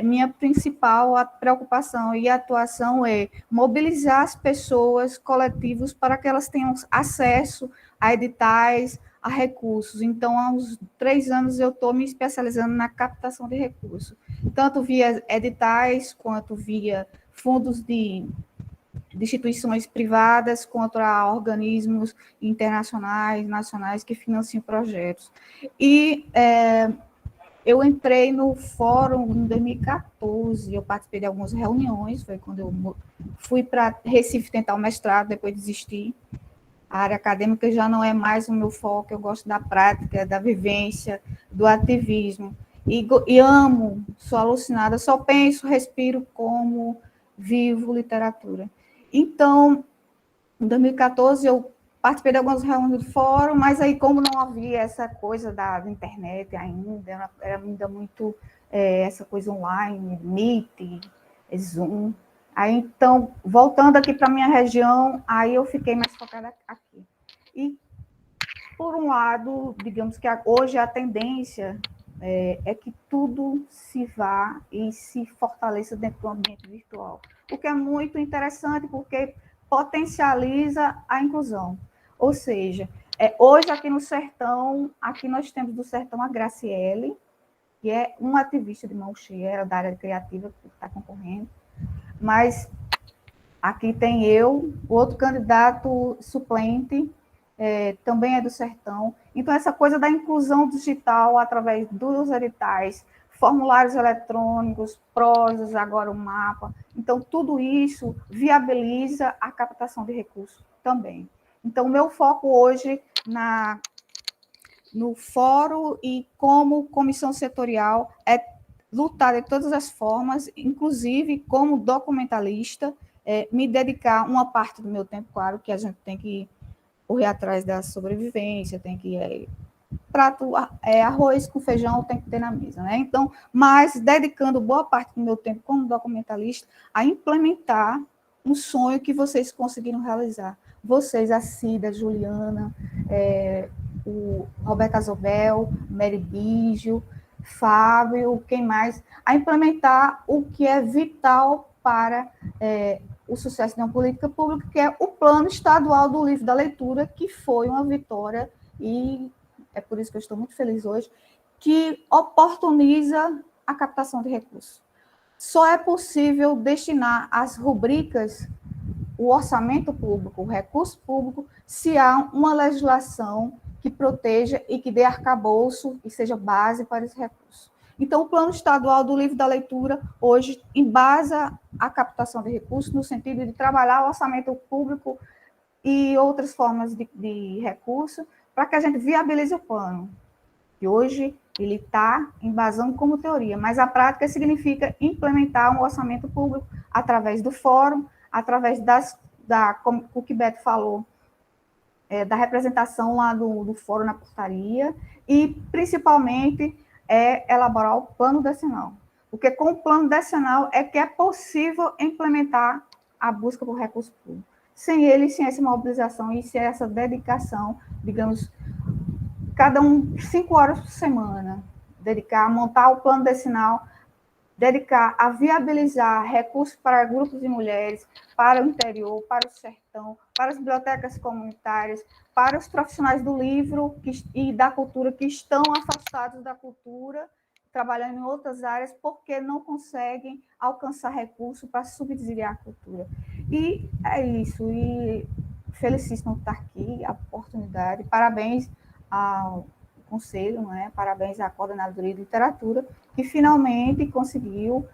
minha principal preocupação e atuação é mobilizar as pessoas, coletivos, para que elas tenham acesso a editais, a recursos. Então, há uns 3 anos eu estou me especializando na captação de recursos, tanto via editais, quanto via fundos de instituições privadas, quanto a organismos internacionais, nacionais, que financiam projetos. E eu entrei no fórum em 2014, eu participei de algumas reuniões, foi quando eu fui para Recife tentar o mestrado, depois desisti. A área acadêmica já não é mais o meu foco, eu gosto da prática, da vivência, do ativismo. E amo, sou alucinada, só penso, respiro como vivo literatura. Então, em 2014, eu participei de algumas reuniões do fórum, mas aí, como não havia essa coisa da internet ainda, era ainda muito essa coisa online, Meet, Zoom. Aí, então, voltando aqui para a minha região, aí eu fiquei mais focada aqui. E, por um lado, digamos que hoje a tendência é que tudo se vá e se fortaleça dentro do ambiente virtual, o que é muito interessante, porque potencializa a inclusão. Ou seja, hoje aqui no Sertão, aqui nós temos do Sertão a Graciele, que é uma ativista de mão cheia, da área criativa, que está concorrendo, mas aqui tem eu, o outro candidato suplente, também é do Sertão. Então, essa coisa da inclusão digital através dos editais, formulários eletrônicos, prosas, agora o mapa. Então, tudo isso viabiliza a captação de recursos também. Então, o meu foco hoje no fórum e como comissão setorial é lutar de todas as formas, inclusive como documentalista, me dedicar uma parte do meu tempo, claro que a gente tem que correr atrás da sobrevivência, tem que arroz com feijão tem que ter na mesa, né? Então, mas dedicando boa parte do meu tempo como documentalista a implementar um sonho que vocês conseguiram realizar. Vocês, a Cida, a Juliana, o Roberto Azobel, Mary Biggio, Fábio, quem mais, a implementar o que é vital para o sucesso de uma política pública, que é o Plano Estadual do Livro da Leitura, que foi uma vitória, e é por isso que eu estou muito feliz hoje, que oportuniza a captação de recursos. Só é possível destinar as rubricas, o orçamento público, o recurso público, se há uma legislação que proteja e que dê arcabouço e seja base para esse recurso. Então, o Plano Estadual do Livro da Leitura, hoje, embasa a captação de recursos no sentido de trabalhar o orçamento público e outras formas de recurso para que a gente viabilize o plano. E hoje ele está embasando como teoria, mas a prática significa implementar um orçamento público através do fórum, através como o que Beto falou, da representação lá do fórum na portaria, e principalmente elaborar o plano decenal. Porque com o plano decenal é que é possível implementar a busca por recurso público. Sem ele, sem essa mobilização e sem essa dedicação, digamos, cada 5 horas por semana, dedicar a montar o plano decenal, dedicar a viabilizar recursos para grupos de mulheres, para o interior, para o sertão, para as bibliotecas comunitárias, para os profissionais do livro e da cultura que estão afastados da cultura, trabalhando em outras áreas, porque não conseguem alcançar recursos para subsidiar a cultura. E é isso, e felicíssimo estar aqui, a oportunidade, parabéns ao Conselho, né? Parabéns à Coordenadoria de Literatura, que finalmente conseguiu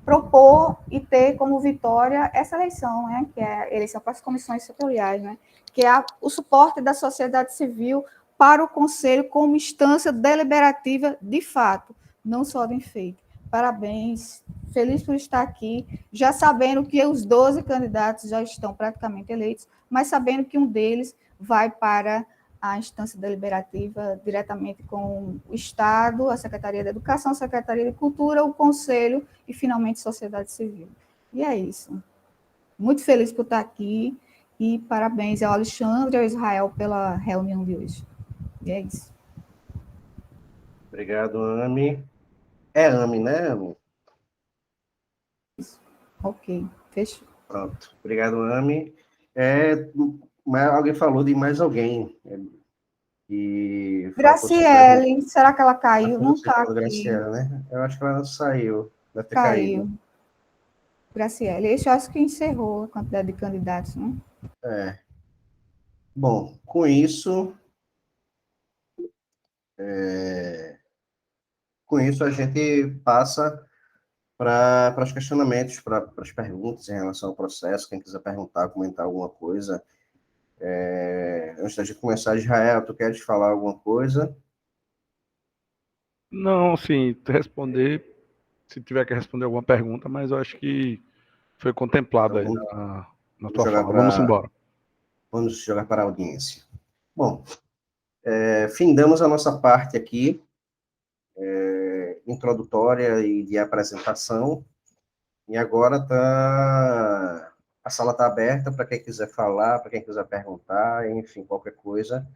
propor e ter como vitória essa eleição, né? Que é a eleição para as comissões setoriais, né? Que é o suporte da sociedade civil para o Conselho como instância deliberativa de fato, não só de enfeite. Parabéns, feliz por estar aqui, já sabendo que os 12 candidatos já estão praticamente eleitos, mas sabendo que um deles vai para a instância deliberativa diretamente com o Estado, a Secretaria da Educação, a Secretaria de Cultura, o Conselho e, finalmente, a sociedade civil. E é isso. Muito feliz por estar aqui e parabéns ao Alexandre e ao Israel pela reunião de hoje. E é isso. Obrigado, Ami. É Ami, né, Ami? Ok, fechou. Pronto. Obrigado, Ami. Alguém falou de mais alguém. Graciele, será que ela caiu? Não está aqui. Graciele, né? Eu acho que ela não saiu. Deve ter caído. Graciele, esse eu acho que encerrou a quantidade de candidatos, né? Bom, com isso, a gente passa para os questionamentos, para as perguntas em relação ao processo. Quem quiser perguntar, comentar alguma coisa. Antes da gente começar, Israel, tu queres falar alguma coisa? Não, sim, responder, se tiver que responder alguma pergunta, mas eu acho que foi contemplado aí na tua fala. Vamos embora. Vamos jogar para a audiência. Bom, findamos a nossa parte aqui, introdutória e de apresentação, e agora a sala está aberta para quem quiser falar, para quem quiser perguntar, enfim, qualquer coisa.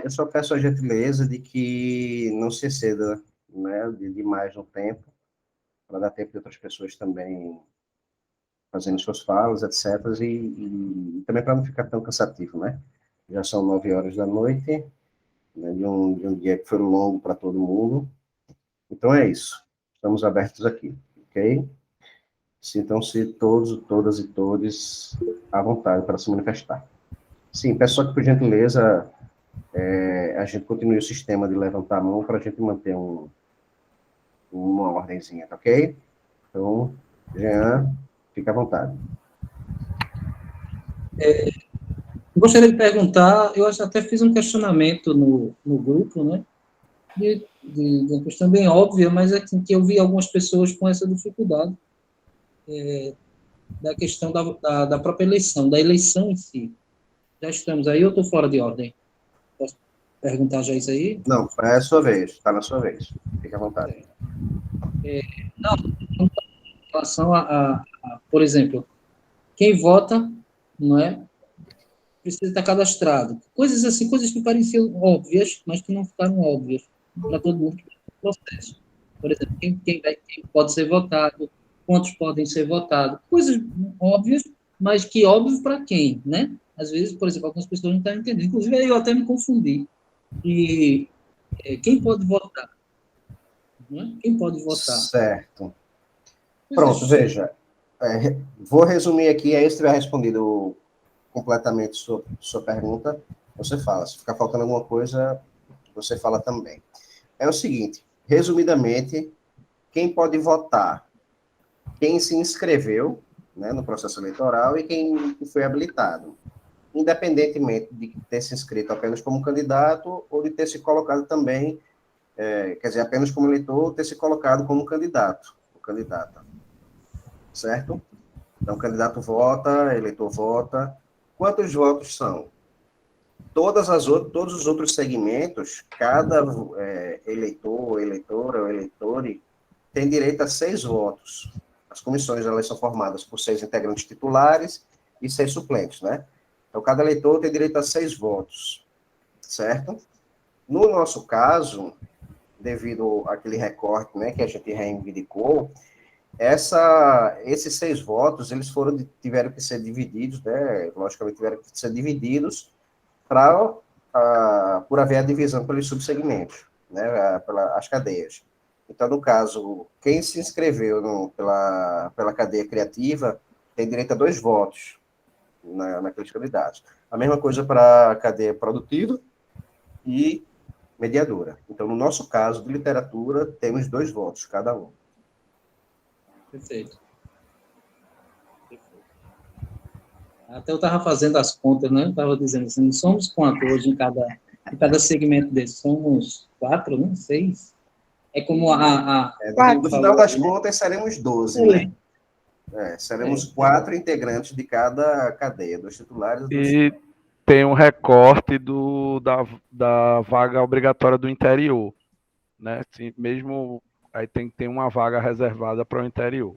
Eu só peço a gentileza de que não se exceda, né, demais no tempo, para dar tempo de outras pessoas também fazendo suas falas, etc. E também para não ficar tão cansativo, né? Já são 9 horas da noite, né, de um dia que foi longo para todo mundo. Então é isso. Estamos abertos aqui, ok? Sintam-se todos, todas e todos à vontade para se manifestar. Sim, peço só que, por gentileza, a gente continue o sistema de levantar a mão para a gente manter uma ordenzinha, tá ok? Então, Jean, fica à vontade. Gostaria de perguntar, eu até fiz um questionamento no grupo, né? De uma questão bem óbvia, mas é que eu vi algumas pessoas com essa dificuldade da questão da própria eleição, da eleição em si. Já estamos aí ou estou fora de ordem? Posso perguntar já isso aí? Não, é a sua vez, está na sua vez. Fique à vontade. Não, em relação por exemplo, quem vota, não é? Precisa estar cadastrado. Coisas assim, coisas que pareciam óbvias, mas que não ficaram óbvias para todo mundo que está no processo. Por exemplo, quem pode ser votado, quantos podem ser votados. Coisas óbvias, mas que óbvio para quem, né? Às vezes, por exemplo, algumas pessoas não estão entendendo. Inclusive, aí eu até me confundi. E quem pode votar? Né? Quem pode votar? Certo. Pronto, veja. Vou resumir aqui, aí se tiver respondido completamente sua pergunta, você fala. Se ficar faltando alguma coisa, você fala também. É o seguinte, resumidamente, quem pode votar? Quem se inscreveu, né, no processo eleitoral e quem foi habilitado, independentemente de ter se inscrito apenas como candidato ou de ter se colocado também, quer dizer, apenas como eleitor, ou ter se colocado como candidato, ou candidata. Certo? Então, o candidato vota, eleitor vota. Quantos votos são? Todos os outros segmentos, cada eleitor, eleitora ou eleitore tem direito a 6 votos. As comissões, elas são formadas por 6 integrantes titulares e 6 suplentes, né? Então, cada eleitor tem direito a 6 votos, certo? No nosso caso, devido àquele recorte, né, que a gente reivindicou, esses 6 votos, eles tiveram que ser divididos, né, logicamente tiveram que ser divididos por haver a divisão pelos subsegmentos, né, pelas cadeias. Então, no caso, quem se inscreveu pela cadeia criativa tem direito a 2 votos naqueles candidatos. A mesma coisa para a cadeia produtiva e mediadora. Então, no nosso caso, de literatura, temos 2 votos, cada um. Perfeito. Até eu estava fazendo as contas, né? Eu estava dizendo assim, somos quantos hoje em cada segmento desse? Somos 4, né? 6? É como no final das contas, seremos 12, né? Seremos 4 integrantes de cada cadeia, 2 titulares e 2 E tem um recorte da vaga obrigatória do interior, né? Sim, mesmo aí tem que ter uma vaga reservada para o interior.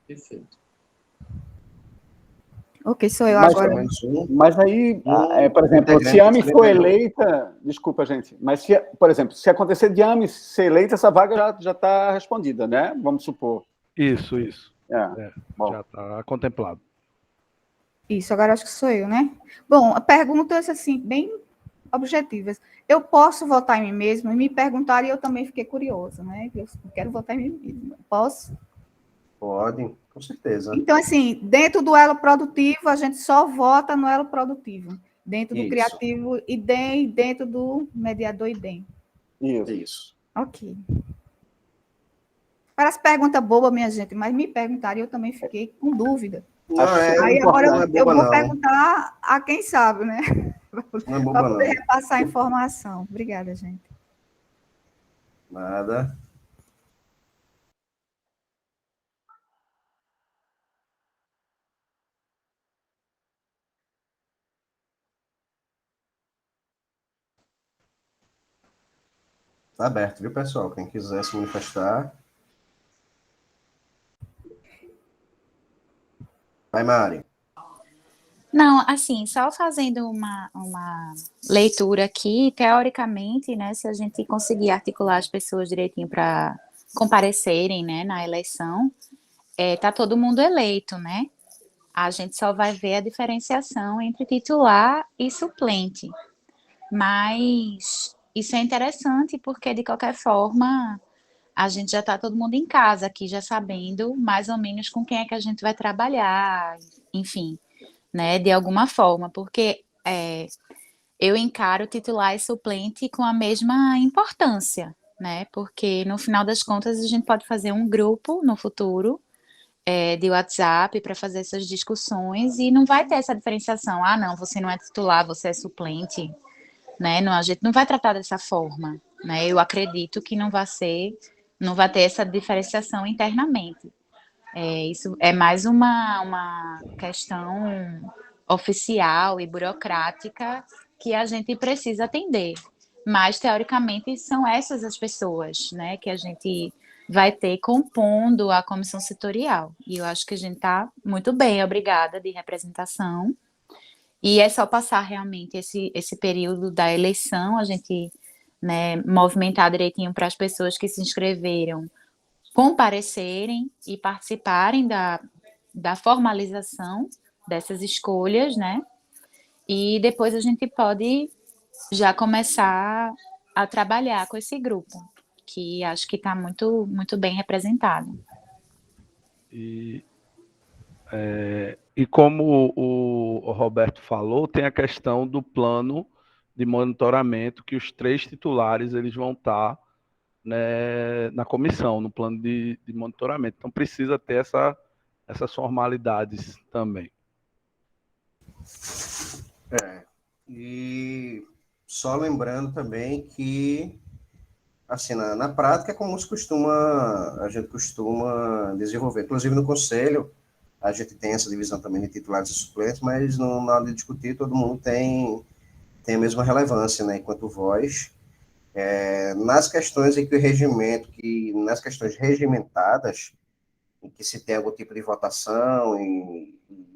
Perfeito. Ok, sou eu agora. Mas aí, por exemplo, se a AME for eleita, desculpa, gente, mas se, por exemplo, se acontecer de AME ser eleita, essa vaga já está respondida, né? Vamos supor. Isso. Já está contemplado. Isso, agora acho que sou eu, né? Bom, perguntas assim, bem objetivas. Eu posso votar em mim mesmo? E me perguntaram e eu também fiquei curiosa, né? Eu quero votar em mim mesma. Posso? Pode, com certeza. Então, assim, dentro do elo produtivo, a gente só vota no elo produtivo. Dentro do criativo, IDEM, e dentro do mediador, IDEM. Isso. Ok. Parece pergunta boba, minha gente, mas me perguntaram e eu também fiquei com dúvida. Aí agora eu vou perguntar a quem sabe, né? Para poder repassar a informação. Obrigada, gente. Nada. Está aberto, viu, pessoal? Quem quiser se manifestar. Vai, Mari. Não, assim, só fazendo uma leitura aqui, teoricamente, né, se a gente conseguir articular as pessoas direitinho para comparecerem, né, na eleição, tá todo mundo eleito, né? A gente só vai ver a diferenciação entre titular e suplente. Mas isso é interessante porque, de qualquer forma, a gente já está todo mundo em casa aqui, já sabendo mais ou menos com quem é que a gente vai trabalhar, enfim, né, de alguma forma, porque eu encaro titular e suplente com a mesma importância, né, porque no final das contas a gente pode fazer um grupo no futuro de WhatsApp para fazer essas discussões e não vai ter essa diferenciação, não, você não é titular, você é suplente, né, não, a gente não vai tratar dessa forma, né, eu acredito que não vai ter essa diferenciação internamente. Isso é mais uma questão oficial e burocrática que a gente precisa atender. Mas, teoricamente, são essas as pessoas, né, que a gente vai ter compondo a comissão setorial. E eu acho que a gente está muito bem, obrigada, de representação. E é só passar realmente esse período da eleição, a gente, né, movimentar direitinho para as pessoas que se inscreveram comparecerem e participarem da formalização dessas escolhas, né? E depois a gente pode já começar a trabalhar com esse grupo, que acho que está muito, muito bem representado. E como o Roberto falou, tem a questão do plano de monitoramento que os 3 titulares eles vão estar, né, na comissão, no plano de monitoramento. Então, precisa ter essas formalidades também. E só lembrando também que, assim, na prática é como a gente costuma desenvolver. Inclusive, no conselho, a gente tem essa divisão também de titulares e suplentes, mas na hora de discutir, todo mundo tem a mesma relevância, né, enquanto voz. Nas questões em que nas questões regimentadas, em que se tem algum tipo de votação,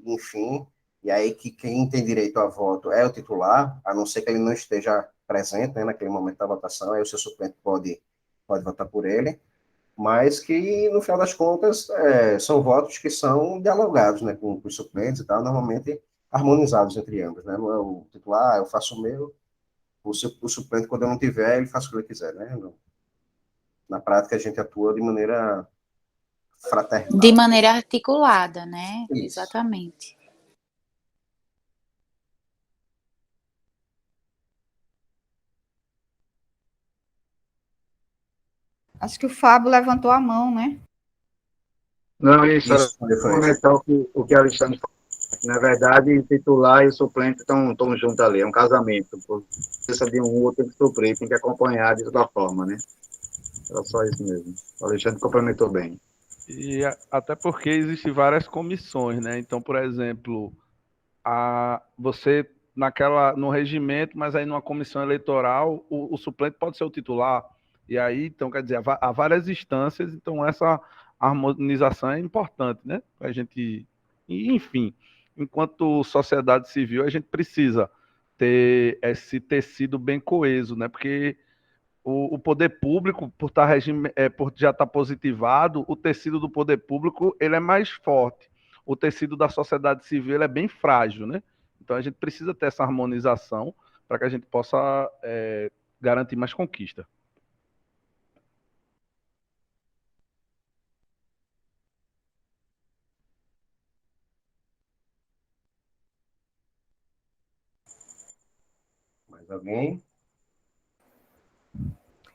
enfim, e aí que quem tem direito a voto é o titular, a não ser que ele não esteja presente, né, naquele momento da votação, aí o seu suplente pode votar por ele, mas que, no final das contas, são votos que são dialogados, né, com os suplentes e tal, normalmente harmonizados entre ambos, né, não é o titular, eu faço o meu, o suplente, quando eu não tiver, ele faz o que ele quiser, né, na prática a gente atua de maneira fraternal. De maneira articulada, né? Isso. Exatamente. Acho que o Fábio levantou a mão, né? Não, isso era comentar o que a Alexandre falou. Na verdade, o titular e o suplente estão juntos ali, é um casamento. Precisa de um outro, tem que suprir, tem que acompanhar de toda forma, né? Era só isso mesmo. O Alexandre complementou bem. E até porque existem várias comissões, né? Então, por exemplo, você no regimento, mas aí numa comissão eleitoral, o suplente pode ser o titular. E aí, então, quer dizer, há várias instâncias, então essa harmonização é importante, né? A gente, enfim, enquanto sociedade civil, a gente precisa ter esse tecido bem coeso, né? Porque o poder público, por já estar positivado, o tecido do poder público ele é mais forte. O tecido da sociedade civil ele é bem frágil, né? Então a gente precisa ter essa harmonização para que a gente possa garantir mais conquista. Mais alguém?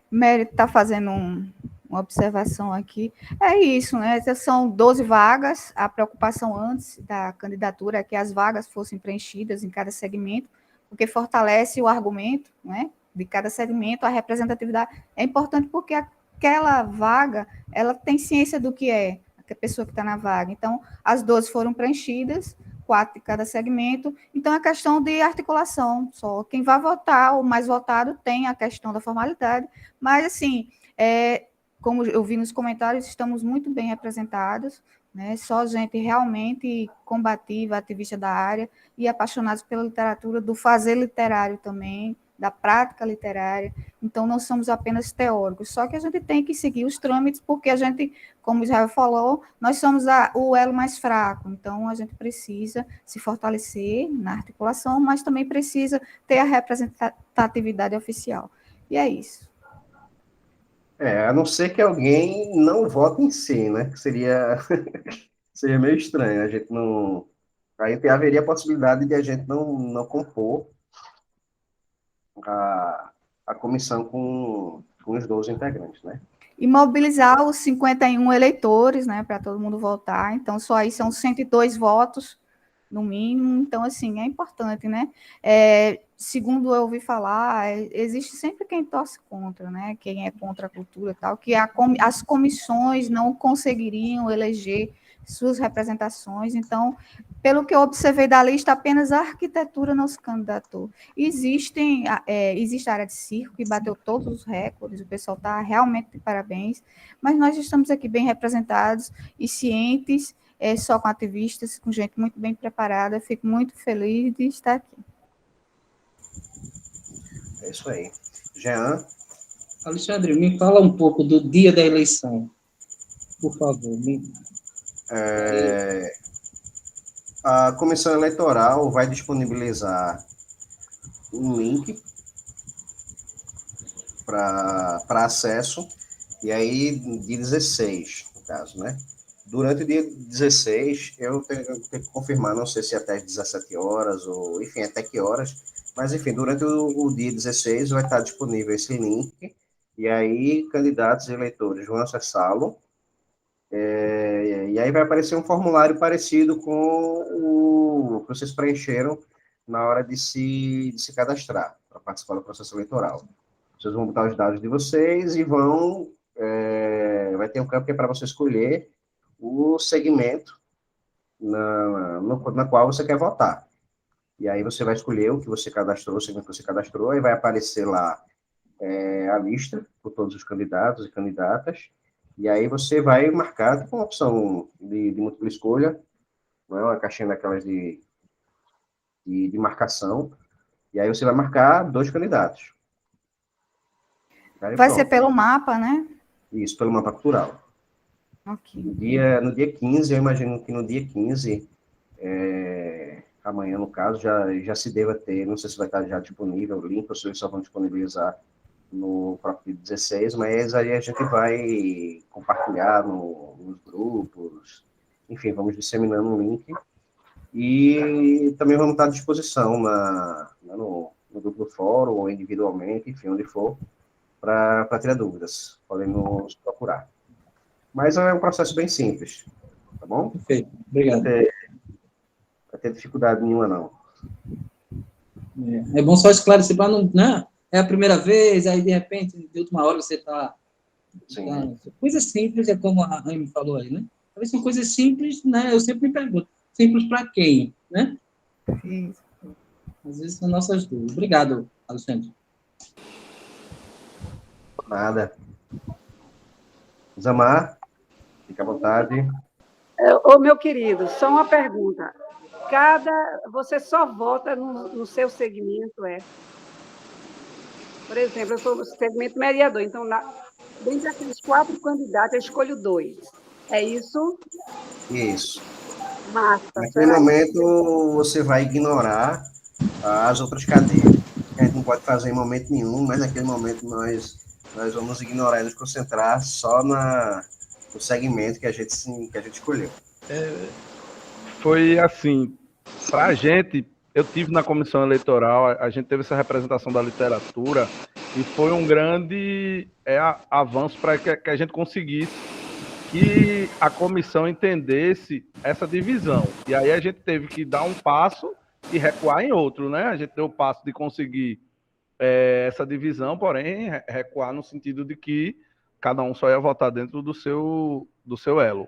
Mérito está fazendo uma observação aqui. É isso, né? São 12 vagas. A preocupação antes da candidatura é que as vagas fossem preenchidas em cada segmento, porque fortalece o argumento, né, de cada segmento, a representatividade. É importante porque aquela vaga, ela tem ciência do que é a pessoa que está na vaga. Então, as 12 foram preenchidas, 4 de cada segmento. Então, é questão de articulação só. Quem vai votar, o mais votado, tem a questão da formalidade, mas, assim, como eu vi nos comentários, estamos muito bem representados, né? Só gente realmente combativa, ativista da área e apaixonados pela literatura, do fazer literário também, da prática literária. Então, não somos apenas teóricos, só que a gente tem que seguir os trâmites, porque a gente, como o Israel falou, nós somos o elo mais fraco, então a gente precisa se fortalecer na articulação, mas também precisa ter a representatividade oficial. E é isso. A não ser que alguém não vote em si, né? Que seria meio estranho. A gente não. Aí haveria a possibilidade de a gente não compor a comissão com os 12 integrantes, né? E mobilizar os 51 eleitores, né, para todo mundo votar. Então, só aí são 102 votos, no mínimo. Então, assim, é importante, né? Segundo eu ouvi falar, existe sempre quem torce contra, né? Quem é contra a cultura e tal, que as comissões não conseguiriam eleger suas representações. Então, pelo que eu observei da lista, apenas a arquitetura não se candidatou. Existe a área de circo, que bateu todos os recordes, o pessoal está realmente de parabéns, mas nós estamos aqui bem representados e cientes, só com ativistas, com gente muito bem preparada. Fico muito feliz de estar aqui. É isso aí. Jean? Alexandre, me fala um pouco do dia da eleição, por favor. A Comissão Eleitoral vai disponibilizar um link para acesso, e aí, dia 16, no caso, né? Durante o dia 16, eu tenho que confirmar, não sei se até às 17 horas, ou, enfim, até que horas, mas, enfim, durante o dia 16 vai estar disponível esse link, e aí candidatos e eleitores vão acessá-lo, e aí vai aparecer um formulário parecido com o que vocês preencheram na hora de se cadastrar para participar do processo eleitoral. Vocês vão botar os dados de vocês e vai ter um campo que é para você escolher o segmento na qual você quer votar. E aí você vai escolher o que você cadastrou, o segmento que você cadastrou, e vai aparecer lá a lista com todos os candidatos e candidatas, e aí você vai marcar com a opção de múltipla escolha, não é uma caixinha daquelas de marcação, e aí você vai marcar 2 candidatos. Aí, vai pronto. ser pelo mapa, né? Isso, pelo mapa cultural. Ok. No dia 15, eu imagino que no dia 15, amanhã, no caso, já se deva ter, não sei se vai estar já disponível o link, ou se eles só vão disponibilizar no próprio 16, mas aí a gente vai compartilhar nos grupos, enfim, vamos disseminando o link, e também vamos estar à disposição no grupo do fórum, ou individualmente, enfim, onde for, para tirar dúvidas, podem nos procurar. Mas é um processo bem simples, tá bom? Perfeito, obrigado. Não vai ter dificuldade nenhuma, não. É bom só esclarecer para não, né? É a primeira vez, aí de repente, de última hora você está... Coisas simples, é como a Amy falou aí, né? Talvez são coisas simples, né? Eu sempre me pergunto, simples para quem, né? Isso. Às vezes são nossas dúvidas. Obrigado, Alexandre. Nada. Zamar, fica à vontade. Ô, meu querido, só uma pergunta. Você só vota no seu segmento, Por exemplo, eu sou no segmento mediador, então, dentre aqueles 4 candidatos, eu escolho 2. É isso? Isso. Massa. Naquele momento, você vai ignorar as outras cadeiras. A gente não pode fazer em momento nenhum, mas naquele momento nós vamos ignorar e nos concentrar só no segmento que a gente escolheu. Foi assim, para a gente, eu tive na comissão eleitoral, a gente teve essa representação da literatura e foi um grande avanço para que a gente conseguisse que a comissão entendesse essa divisão. E aí a gente teve que dar um passo e recuar em outro, né? A gente deu o passo de conseguir essa divisão, porém recuar no sentido de que cada um só ia votar dentro do seu elo.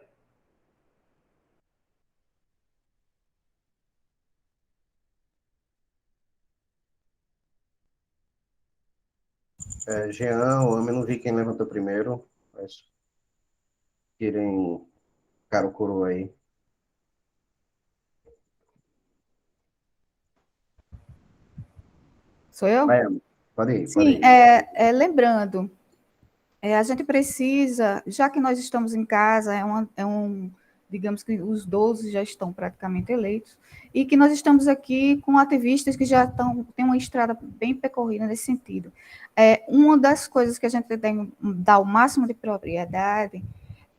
Jean, o homem, não vi quem levantou primeiro, mas tirem cara o coroa aí. Sou eu? Pode ir. Sim, lembrando, a gente precisa, já que nós estamos em casa, digamos que os 12 já estão praticamente eleitos, e que nós estamos aqui com ativistas que já têm uma estrada bem percorrida nesse sentido. Uma das coisas que a gente tem que dar o máximo de propriedade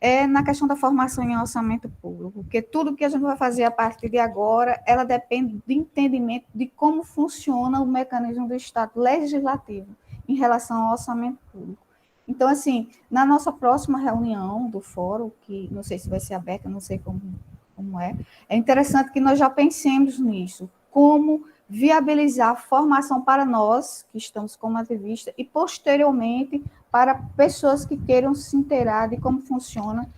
é na questão da formação em orçamento público, porque tudo que a gente vai fazer a partir de agora, ela depende de entendimento de como funciona o mecanismo do Estado legislativo em relação ao orçamento público. Então, assim, na nossa próxima reunião do fórum, que não sei se vai ser aberta, não sei como é interessante que nós já pensemos nisso, como viabilizar a formação para nós, que estamos como ativistas, e posteriormente para pessoas que queiram se inteirar de como funciona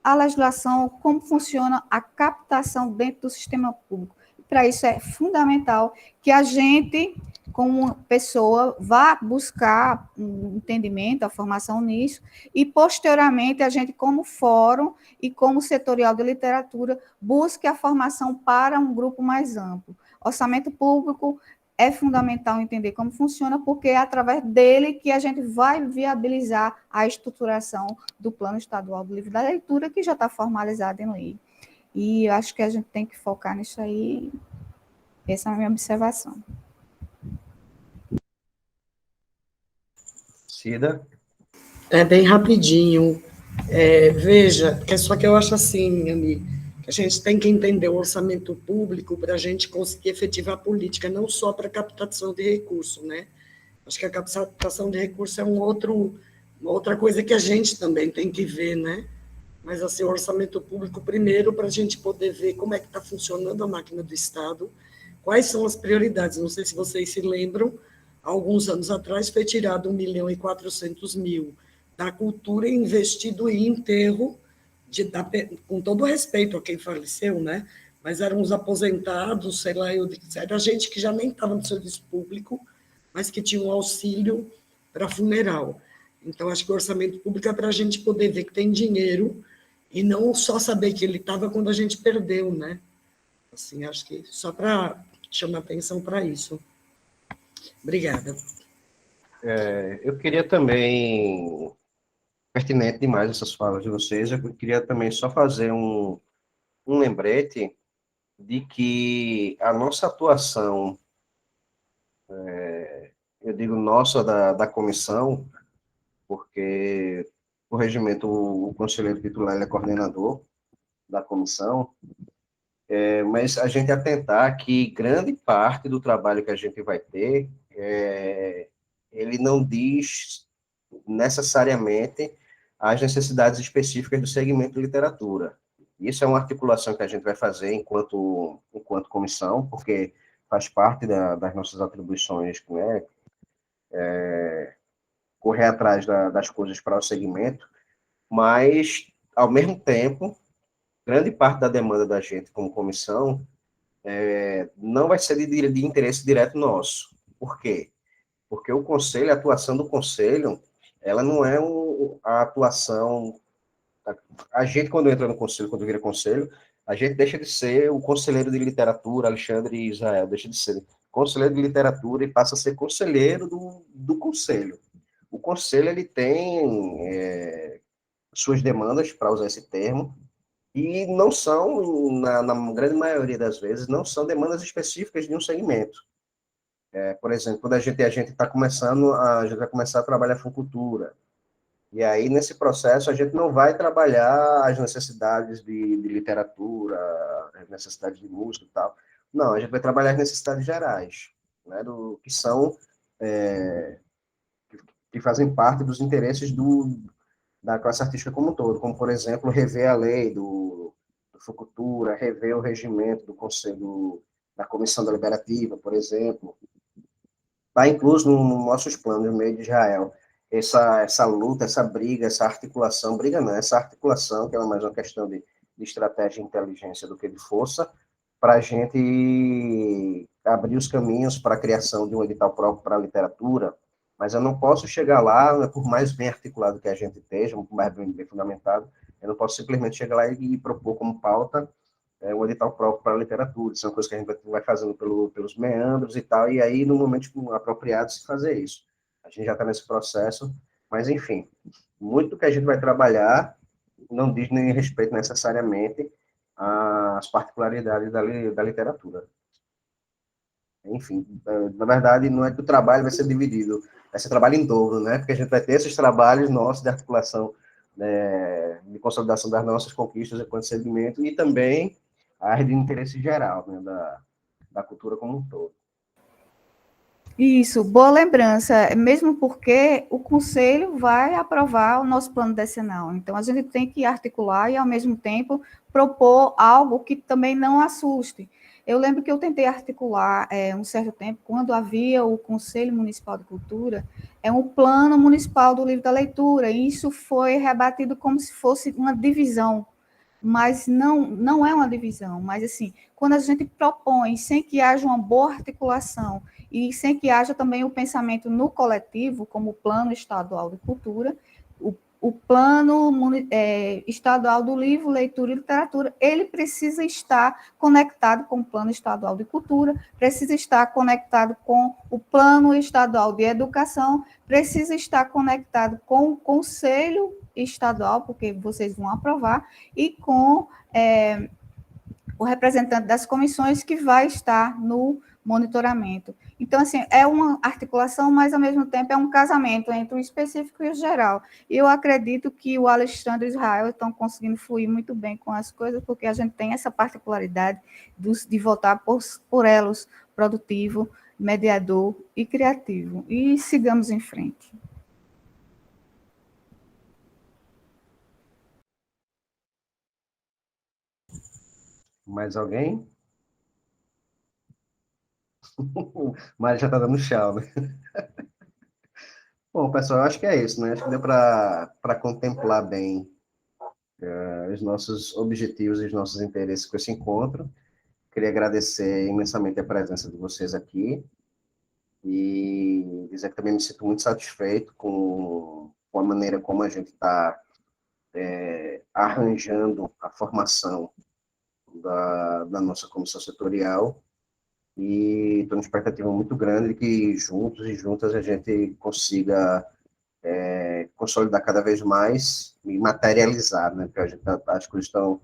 a legislação, como funciona a captação dentro do sistema público. Para isso é fundamental que a gente, como pessoa, vá buscar um entendimento, a formação nisso, e posteriormente a gente, como fórum e como setorial de literatura, busque a formação para um grupo mais amplo. Orçamento público é fundamental entender como funciona, porque é através dele que a gente vai viabilizar a estruturação do Plano Estadual do Livro da Leitura, que já está formalizado em lei. E eu acho que a gente tem que focar nisso aí. Essa é a minha observação. Cida? É bem rapidinho. Veja, que só que eu acho assim, Ami, que a gente tem que entender o orçamento público para a gente conseguir efetivar a política, não só para captação de recursos, né? Acho que a captação de recursos é uma outra coisa que a gente também tem que ver, né? Mas, assim, o orçamento público, primeiro, para a gente poder ver como é que está funcionando a máquina do Estado, quais são as prioridades. Não sei se vocês se lembram, há alguns anos atrás foi tirado 1.400.000 da cultura e investido em enterro, com todo respeito a quem faleceu, né? Mas eram os aposentados, sei lá, era gente que já nem estava no serviço público, mas que tinha um auxílio para funeral. Então, acho que o orçamento público é para a gente poder ver que tem dinheiro e não só saber que ele estava quando a gente perdeu, né? Assim, acho que só para chamar atenção para isso. Obrigada. Eu queria também, pertinente demais essas falas de vocês, eu queria também só fazer um lembrete de que a nossa atuação, eu digo nossa, da comissão, porque o regimento, o conselheiro titular ele é coordenador da comissão, mas a gente atentar que grande parte do trabalho que a gente vai ter, ele não diz necessariamente as necessidades específicas do segmento de literatura. Isso é uma articulação que a gente vai fazer enquanto comissão, porque faz parte das nossas atribuições, né, correr atrás das coisas para o segmento, mas, ao mesmo tempo, grande parte da demanda da gente como comissão não vai ser de interesse direto nosso. Por quê? Porque o conselho, a atuação do conselho, ela não é a atuação... A gente, quando entra no conselho, quando vira conselho, a gente deixa de ser o conselheiro de literatura, Alexandre e Israel, deixa de ser conselheiro de literatura e passa a ser conselheiro do conselho. O conselho, ele tem suas demandas, para usar esse termo, e não são, na grande maioria das vezes, não são demandas específicas de um segmento. Por exemplo, quando a gente está começando, a gente vai começar a trabalhar com cultura. E aí, nesse processo, a gente não vai trabalhar as necessidades de literatura, as necessidades de música e tal. Não, a gente vai trabalhar as necessidades gerais, né, que são, que fazem parte dos interesses da classe artística como um todo, como, por exemplo, rever a lei do Fucultura, rever o regimento do Conselho, da Comissão Deliberativa, por exemplo. Está incluso nos nossos planos, no meio de Israel, essa luta, essa briga, essa articulação, briga não, essa articulação, que é mais uma questão de estratégia e inteligência do que de força, para a gente abrir os caminhos para a criação de um edital próprio para a literatura, mas eu não posso chegar lá, por mais bem articulado que a gente esteja, por mais bem fundamentado, eu não posso simplesmente chegar lá e propor como pauta um edital próprio para a literatura. Isso é uma coisa que a gente vai fazendo pelos meandros e tal, e aí, no momento apropriado, se fazer isso. A gente já está nesse processo, mas, enfim, muito do que a gente vai trabalhar não diz nem respeito necessariamente às particularidades da literatura. Enfim, na verdade, não é que o trabalho vai ser dividido, vai ser trabalho em dobro, né? Porque a gente vai ter esses trabalhos nossos de articulação, né, de consolidação das nossas conquistas enquanto segmento, e também a área de interesse geral, né, da cultura como um todo. Isso, boa lembrança, mesmo porque o Conselho vai aprovar o nosso plano decenal, então a gente tem que articular e, ao mesmo tempo, propor algo que também não assuste. Eu lembro que eu tentei articular um certo tempo, quando havia o Conselho Municipal de Cultura, um plano municipal do livro da leitura, e isso foi rebatido como se fosse uma divisão. mas não é uma divisão, mas assim, quando a gente propõe, sem que haja uma boa articulação e sem que haja também o pensamento no coletivo, como o Plano Estadual de Cultura, o Plano Estadual do Livro, Leitura e Literatura, ele precisa estar conectado com o Plano Estadual de Cultura, precisa estar conectado com o Plano Estadual de Educação, precisa estar conectado com o Conselho Estadual, porque vocês vão aprovar, e com o representante das comissões que vai estar no monitoramento. Então, assim, é uma articulação, mas, ao mesmo tempo, é um casamento entre o específico e o geral. E eu acredito que o Alexandre e o Israel estão conseguindo fluir muito bem com as coisas, porque a gente tem essa particularidade de votar por elos produtivo, mediador e criativo. E sigamos em frente. Mais alguém? Mas já está dando tchau, né? Bom, pessoal, eu acho que é isso, né? Acho que deu para contemplar bem os nossos objetivos e os nossos interesses com esse encontro. Queria agradecer imensamente a presença de vocês aqui e dizer que também me sinto muito satisfeito com a maneira como a gente está arranjando a formação da nossa comissão setorial. E estou numa expectativa muito grande de que juntos e juntas a gente consiga consolidar cada vez mais e materializar, né? Porque as coisas estão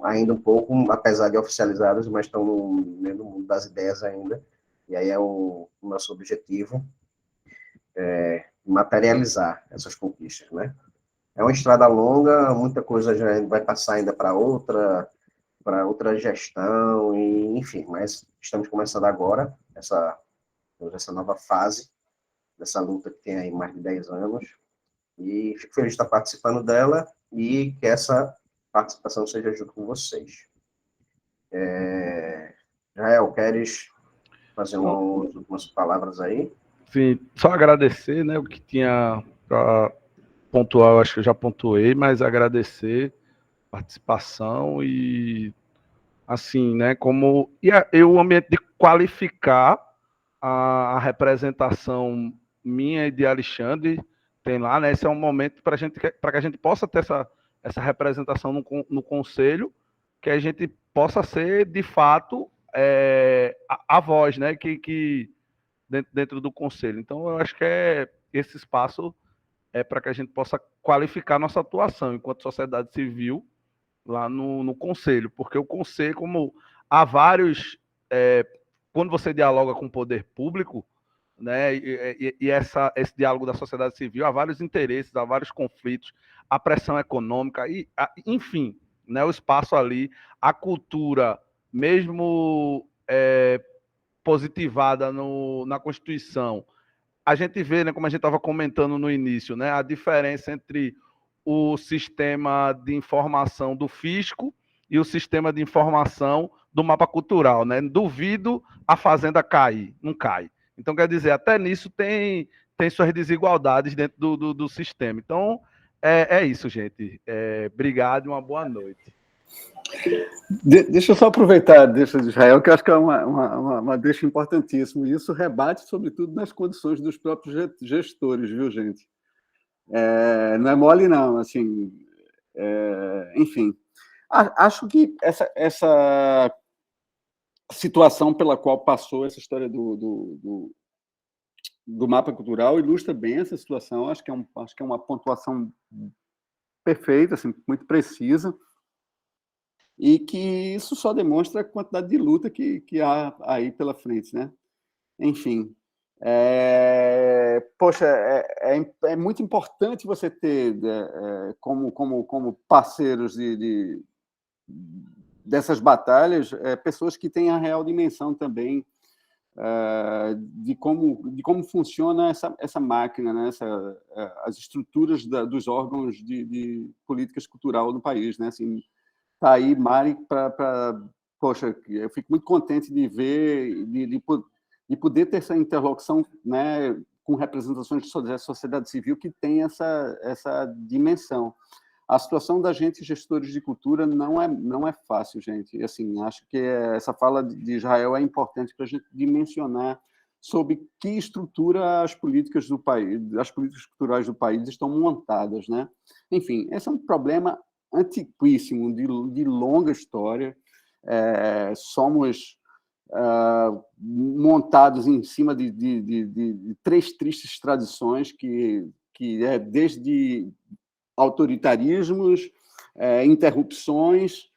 ainda um pouco, apesar de oficializadas, mas estão no mundo das ideias ainda. E aí é o nosso objetivo materializar essas conquistas, né? É uma estrada longa, muita coisa já vai passar ainda para outra gestão, e, enfim, mas estamos começando agora essa nova fase dessa luta que tem aí mais de 10 anos, e fico feliz de estar participando dela e que essa participação seja junto com vocês. Jael, queres fazer umas últimas palavras aí? Sim, só agradecer, né, o que tinha para pontuar, eu acho que eu já pontuei, mas agradecer a participação e assim, né, e o ambiente de qualificar a representação minha e de Alexandre, tem lá, né, esse é um momento para que a gente possa ter essa representação no conselho, que a gente possa ser, de fato, a voz, né, que dentro do conselho. Então, eu acho que esse espaço é para que a gente possa qualificar nossa atuação enquanto sociedade civil lá no conselho, porque o conselho, como há vários, quando você dialoga com o poder público, né, e esse diálogo da sociedade civil, há vários interesses, há vários conflitos, a pressão econômica, enfim, né, o espaço ali, a cultura, mesmo positivada na Constituição, a gente vê, né, como a gente estava comentando no início, né, a diferença entre o sistema de informação do fisco e o sistema de informação do mapa cultural, né? Duvido a fazenda cair, não cai. Então, quer dizer, até nisso tem suas desigualdades dentro do sistema. Então, é isso, gente. Obrigado e uma boa noite. Deixa eu só aproveitar a deixa de Israel, que eu acho que é uma deixa importantíssima. E isso rebate, sobretudo, nas condições dos próprios gestores, viu, gente? Não é mole, não. Assim, enfim, acho que essa situação pela qual passou essa história do mapa cultural ilustra bem essa situação. Acho que é uma pontuação perfeita, assim, muito precisa, e que isso só demonstra a quantidade de luta que há aí pela frente, né? Enfim, poxa, é muito importante você ter como parceiros dessas batalhas pessoas que têm a real dimensão também de como funciona essa máquina, né? As estruturas dos órgãos de políticas cultural no país, né? Assim, tá aí, Mari, poxa, eu fico muito contente de ver, de poder ter essa interlocução, né, com representações da sociedade civil que tem essa dimensão. a situação da gente, gestores de cultura, não é fácil, gente. E, assim, acho que essa fala de Israel é importante para a gente dimensionar sobre que estrutura as políticas do país, as políticas culturais do país estão montadas, né? Enfim, esse é um problema antiquíssimo, de longa história. Somos montados em cima de três tristes tradições que é desde autoritarismos, interrupções,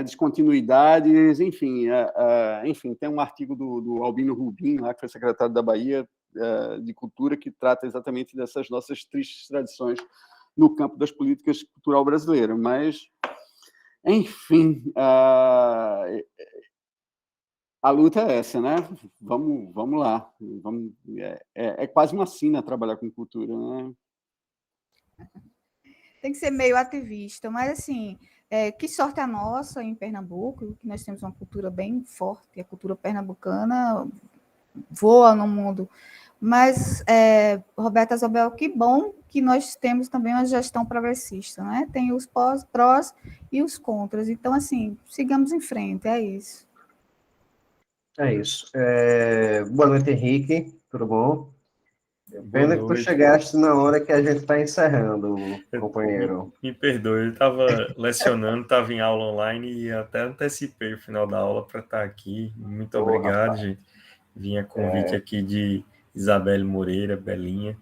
descontinuidades, enfim, tem um artigo do Albino Rubim, lá, que foi secretário da Bahia de Cultura, que trata exatamente dessas nossas tristes tradições no campo das políticas cultural brasileira. Mas, enfim, a luta é essa, né? Vamos lá. É quase uma sina trabalhar com cultura, né? Tem que ser meio ativista, mas assim, que sorte a nossa em Pernambuco, que nós temos uma cultura bem forte, a cultura pernambucana voa no mundo. Mas, Roberta Zobel, que bom que nós temos também uma gestão progressista, né? Tem os prós e os contras. Então, assim, sigamos em frente, é isso. É isso. Boa noite, Henrique. Tudo bom? Pena que tu noite. chegaste na hora que a gente está encerrando, companheiro. Me perdoe, eu estava lecionando, estava em aula online e até antecipei o final da aula para estar aqui. Muito obrigado, rapaz. gente. Vim a convite aqui de Isabelle Moreira, Belinha,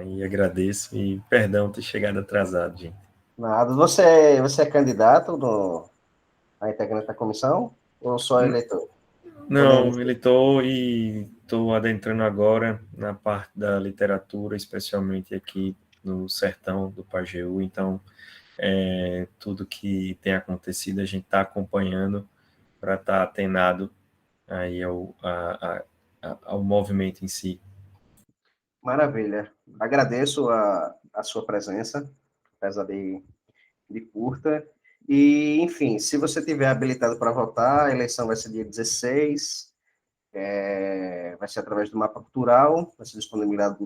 e agradeço e perdão ter chegado atrasado, gente. Nada. Você é candidato a integrante da comissão ou só eleitor? Não, eleitor, e estou adentrando agora na parte da literatura, especialmente aqui no sertão do Pajeú. Então, tudo que tem acontecido a gente está acompanhando para estar atenado aí ao movimento em si. Maravilha. Agradeço a sua presença, apesar de curta. E, enfim, se você estiver habilitado para votar, a eleição vai ser dia 16, vai ser através do mapa cultural, vai ser disponibilizado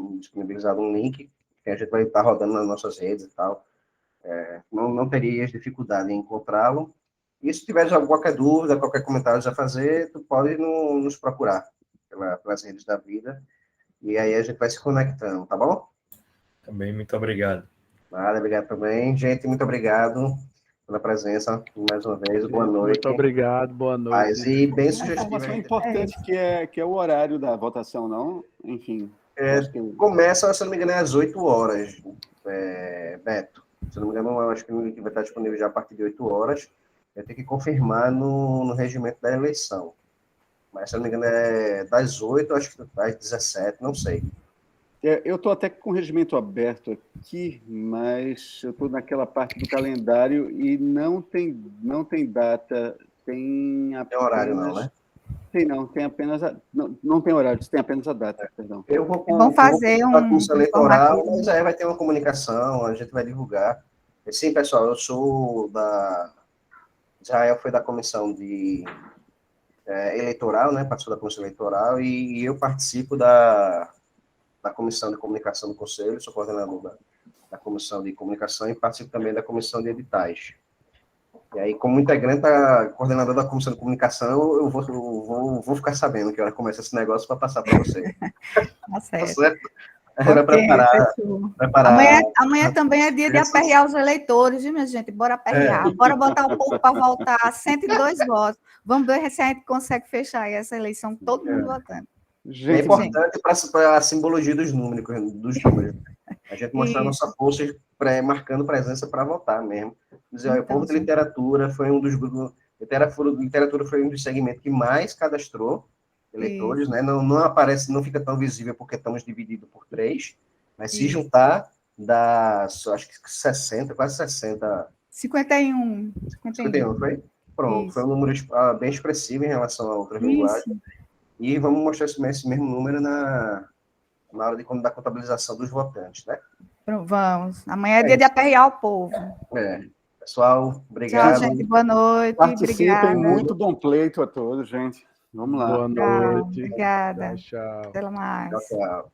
um link, que a gente vai estar rodando nas nossas redes e tal. Não terias dificuldade em encontrá-lo. E se tiveres qualquer dúvida, qualquer comentário a fazer, tu pode nos procurar pelas redes da vida, e aí a gente vai se conectando, tá bom? Também, muito obrigado. Nada, obrigado também. Gente, muito obrigado pela presença, mais uma vez, boa noite. Muito obrigado, boa noite. Mas, e bem Uma sugestivo. informação importante que é o horário da votação, não? Enfim. Começa, se não me engano, às 8 horas, Beto. Se não me engano, eu acho que vai estar disponível já a partir de 8 horas. Eu tenho que confirmar no regimento da eleição. Mas, se não me engano, é das 8, acho que às 17, não sei. Eu estou até com o regimento aberto aqui, mas eu estou naquela parte do calendário e não tem data, tem apenas... Tem horário não, né? Tem apenas... Não tem horário, tem apenas a data, perdão. Vamos fazer um curso eleitoral, mas aí vai ter uma comunicação, a gente vai divulgar. E, sim, pessoal, eu sou Israel foi da comissão eleitoral, né? Participou da comissão eleitoral e eu participo da Comissão de Comunicação do Conselho, sou coordenador da Comissão de Comunicação e participo também da Comissão de Editais. E aí, como integrante, coordenador da Comissão de Comunicação, eu vou ficar sabendo que hora começa esse negócio para passar para você. Tá certo. Tá certo? Vai preparar. Amanhã também é dia de aperrear os eleitores, viu, minha gente? Bora aperrear. Bora botar o povo para voltar. 102 votos. Vamos ver se a gente consegue fechar aí essa eleição, todo mundo votando. É importante para a simbologia dos números. A gente mostrar a nossa força marcando presença para votar mesmo. Dizer, o povo de literatura foi um dos grupos. Literatura foi um dos segmentos que mais cadastrou eleitores, né? Não aparece, não fica tão visível porque estamos divididos por 3, mas se juntar, dá, acho que 60, quase 60. 51. 51, foi? Pronto, foi um número bem expressivo em relação a outras linguagens. E vamos mostrar esse mesmo número na hora da contabilização dos votantes, né? Vamos. Amanhã é dia de aperrear o povo. Pessoal, obrigado. Tchau, gente. Boa noite. Participem, muito bom pleito a todos, gente. Vamos lá. Boa noite. Obrigada. Tchau. Até mais. Tchau.